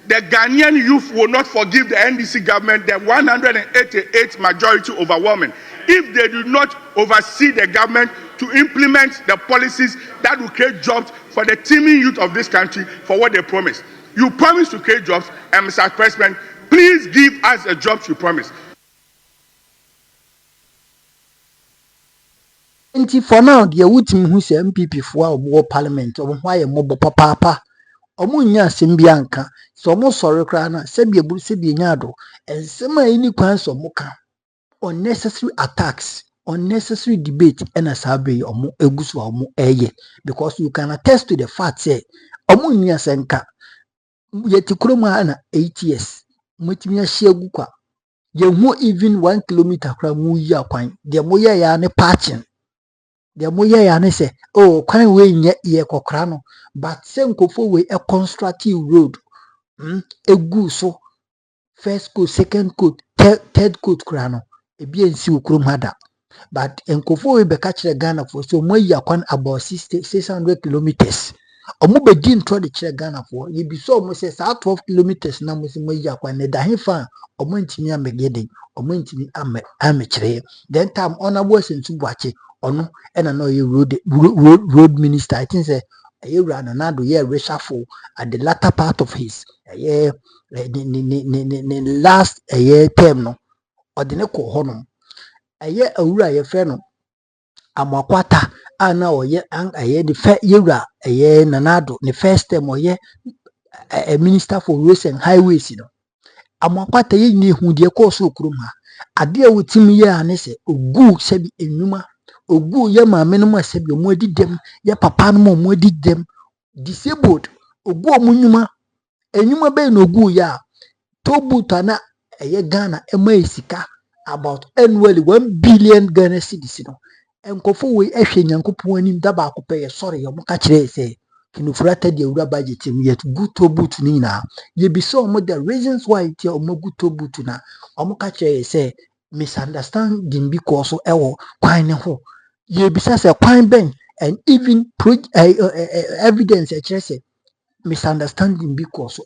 the Ghanaian youth will not forgive the NDC government the 188 majority overwhelming if they do not oversee the government to implement the policies that will create jobs for the teeming youth of this country for what they promised. You promised to create jobs, and Mr. President, please give us the jobs you promised. Nti for now, the wutimi hu se MPP fo a obo parliament obo ho aye mobo papa omo nya asem bia nka so omo sori kra na se bia buru se bia nya do ensem a ini kwan so mo ka unnecessary attacks, unnecessary debate and asabe omo egusu omo eye because you can attest to the fact say omo nya senka yeti kroma na 8 years mutimi ahia gu kwa ye hu even 1 kilometer kra mu yi akwan de mo ye ya ne patching. The moya ya say, oh, kwan we nye ye kokra no, but sen kofo we a constructive road. A good so first code, second code, third code krano. E bien si ukrum hada. But en kofo we be catch the Ghana for so moya kwan about 600 kilometers. Omo be din tro the chere Ghana for ye be so mo say 12 kilometers na mo se moya kwan ne da hefa omo ntimi amegede omo ntimi ame chere. Then time honorable sensu buache ono ena no ye road minister. I think say ye ran another year reshuffle at the latter part of his last year term no odine ko hono aye awura ye fe no amakwata ana oye an aye the fe yura aye nanado the first term oye a minister for roads and highways no amakwata ye ni hu de ko so kurum ha ade a wutimi ye ane se ogu sebi enuma ogu ye maame no ma sebi omo adidem ye papa no mo adidem disabled ogu omunyuma enyuma be no ogu ya tobuta na eye Ghana ema esika about annually 1 billion Ghana cedis no enkofo we ehwe nyankopon anim daba akopɛ sorry omo ka kire say kinufurata the ura budget yet good to boot nina. Ye be so much the reasons why it your good to boot na. Omokache say misunderstanding because so quine ho. Ye be say quine ben and even evidence misunderstanding because so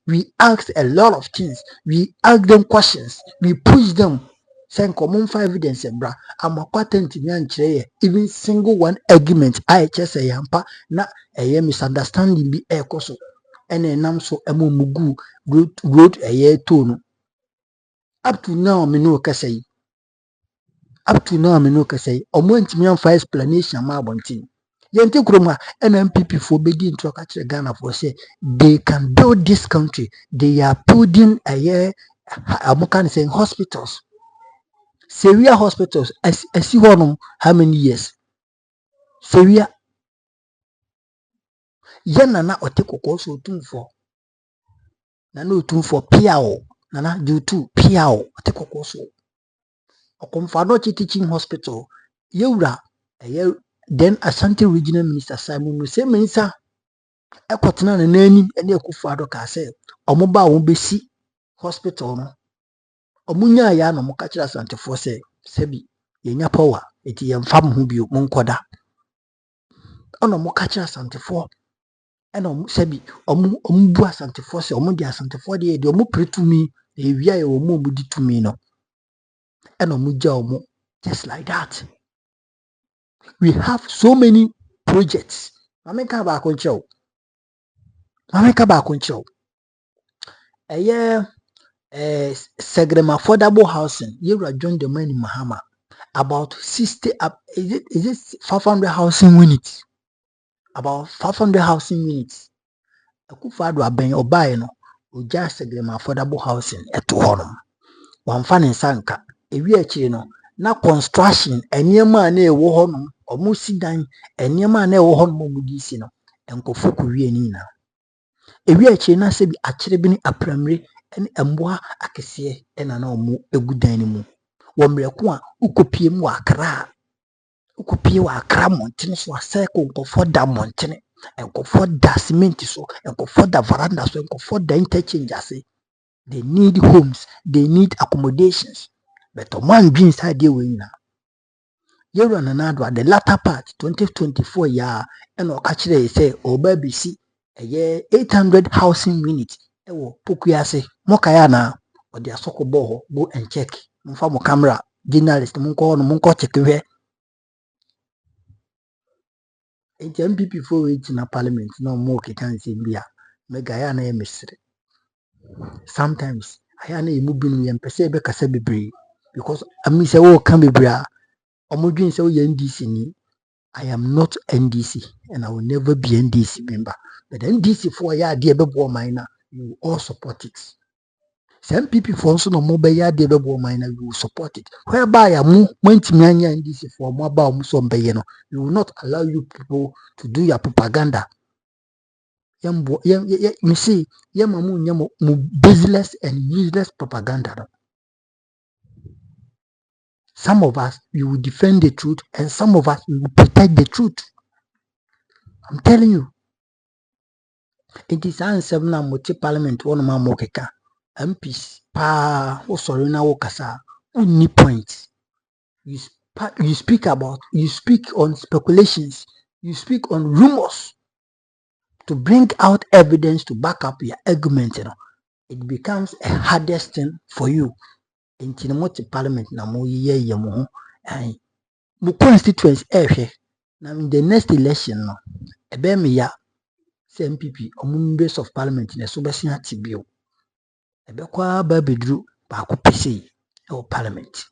we asked a lot of things. We asked them questions. We pushed them. Send common for evidence, bra. I'm a patent to even single one argument. I just a yampa na a misunderstanding be a coso. And a nam so mugu wrote a year tone. Up to now, me no say. Up to now, me no say. Went me on for explanation, my bontin. Yente kroma NPP for bedi into Ghana for say they can build this country. They are building a year. I'm saying hospitals. Syria hospitals. I see one how many years? Syria. Yana na oteko koso tun for. Nana tun for piao. Nana do too piao oteko koso. Okomfano teaching hospital. Yura a year. Then Ashanti Regional Minister Simon will say Mensa. Ekotena na nani ene Akufo-Addo ka say omoba won besi hospital no omunya ya no moka kira Asantefo say sebi yenya power eti yemfa mo ho bio monkoda ono moka kira Asantefo eno sebi omubu Asantefo say omo di Asantefo de omo pretumi ewia ye omo di tumi no eno mugya omo just like that. We have so many projects. Mameka ba koncho Segrem affordable housing. You are joined the money Mahama. About 60 is it 500 housing units? About 500 housing units. Akufo-Addo aben obaye no oja Segrem affordable housing eto honom. Wamfa ne nsanka ewi akire no na construction eniyama na ewo honom omo sidan eniyama na ewo honom omo di si no enkofo kuwie ni na. Ewi akire na se bi akire bi ni apramre ene emboa akese ena na omo egudan ni mu. Womreko a ukopie mu akra. Ukopie wa akra montene so aseko nkofo da montene. Nkofo da cement so, nkofo da veranda so, nkofo da interchange ase. They need homes, they need accommodations. But a man being inside the way now. You run another the latter part 2024 year and okachire say baby see a year 800 housing units. Ewo pokuyase mokaya na or their soko boho go and check. Mfa mo camera journalist munko check we. NPP for it in a parliament no more can say bia megaya na emesre. Sometimes I am a moving and perceive a casabi because I miss a walk can be bra. Omudin so NDC. I am not NDC and I will never be NDC member. But NDC for a year, dear Bebo Minor, you all support it. Some people for also no mobile yard, dear Bebo Minor, you will support it. Whereby I went to Mania NDC for mobile Musom Bayeno, you will not allow you people to do your propaganda. Me see, yamu baseless and useless propaganda. Some of us we will defend the truth, and some of us we will protect the truth. I'm telling you. It is answer na multi parliament one man mokeka. MPs pa o sorry na wokasa. Only points. You speak on speculations. You speak on rumors to bring out evidence to back up your argument. It becomes a hardest thing for you. In the parliament na mo ye mo and mo constituents now in the next election no ebe me ya MPP members of parliament na so besi atibio ebe kwa ba bedru ba ko pese e parliament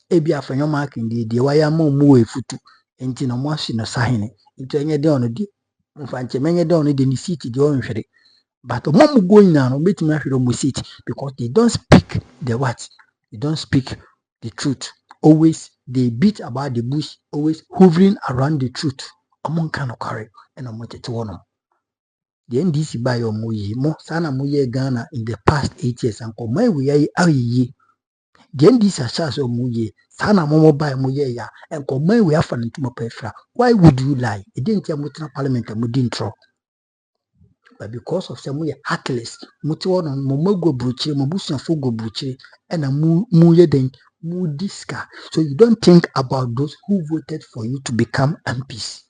ebi afanyo mark ndi de waya ma mu efutu enti na mo ahye no sahene enti enye de ono di mfa nche menye de ono de ni seat de on hwere. But mom going now, make me seat because they don't speak the what? They don't speak the truth. Always they beat about the bush, always hovering around the truth. Among kind of correct and I'm to one. The NDC by your moye, more sana moye Ghana in the past 8 years and come my way ye. the NDC ashas o muye sana momo buy muye ya and come we have an intimo pefra. Why would you lie? It didn't tell mutina parliament and mudintro. But because of some way heartless, mutuon on momogo bruche, mobusian fogo bruche, and a muye den mudiska. So you don't think about those who voted for you to become MPs.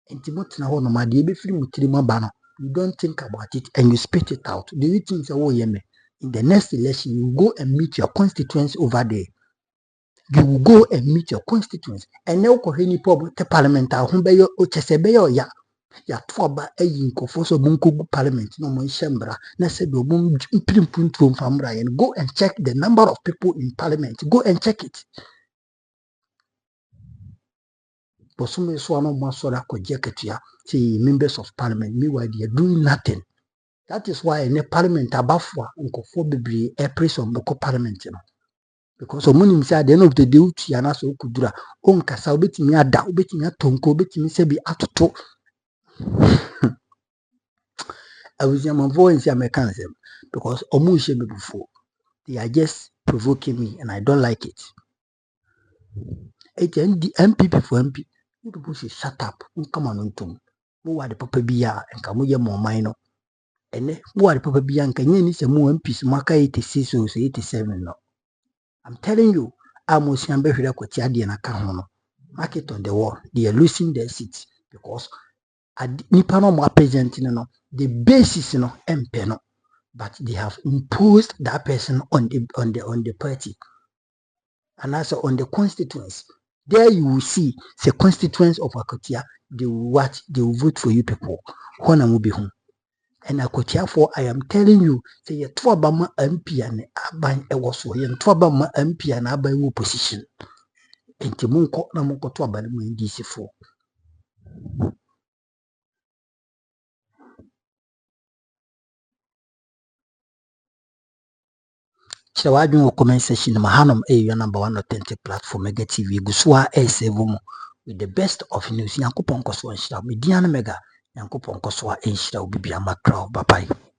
And Timotina no ma de be free mutirima bano. You don't think about it and you spit it out. Do you think so yeme? In the next election, you go and meet your constituents over there. You will go and meet your constituents. And now koheni po te parliament a humbeyo o chesebeyo ya. Ya twaba eyi nkofo so bunko parliament no mo shembra na se do bum imprimpuntu famra and go and check the number of people in parliament. Go and check it. Bosume so no mo so da kojeketua say members of parliament meanwhile they are doing nothing. That is why in the parliament abafwa nkofo bebre e press on boko parliament no. Because omunim say at the end of the day utu na so kudura onkasa obetimi ada obetimi atonko obetimi se bi atoto. I was your voice mechanism because omushe me before they are just provoking me and I don't like it. It's the NPP for MP. You people should shut up. Come on, untum. Who are the papa bia and come with your more minor. And who are the papa bia and can you need some more MPs? Maka 86 or 87 no. I'm telling you, I'm most young baby Kotiadi and Akahono. Market on the wall. They are losing their seats because Nipano more presenting the basis MP no. But they have imposed that person on the party and also on the constituents. There you will see the constituents of Akotia, they will vote for you people. When will be home. And Akotia for I am telling you, say you twabama MP and aban ewoso, you twabama MP and aban opposition. And Timunko Namunko twabana in DC for. So I do comment section Mahanum your number one authentic platform Mega TV Guswa S7 with the best of news. Yankupon Koswa Shra Mediana Mega Yankupon Koswa Shra Bibia Macro. Bye bye.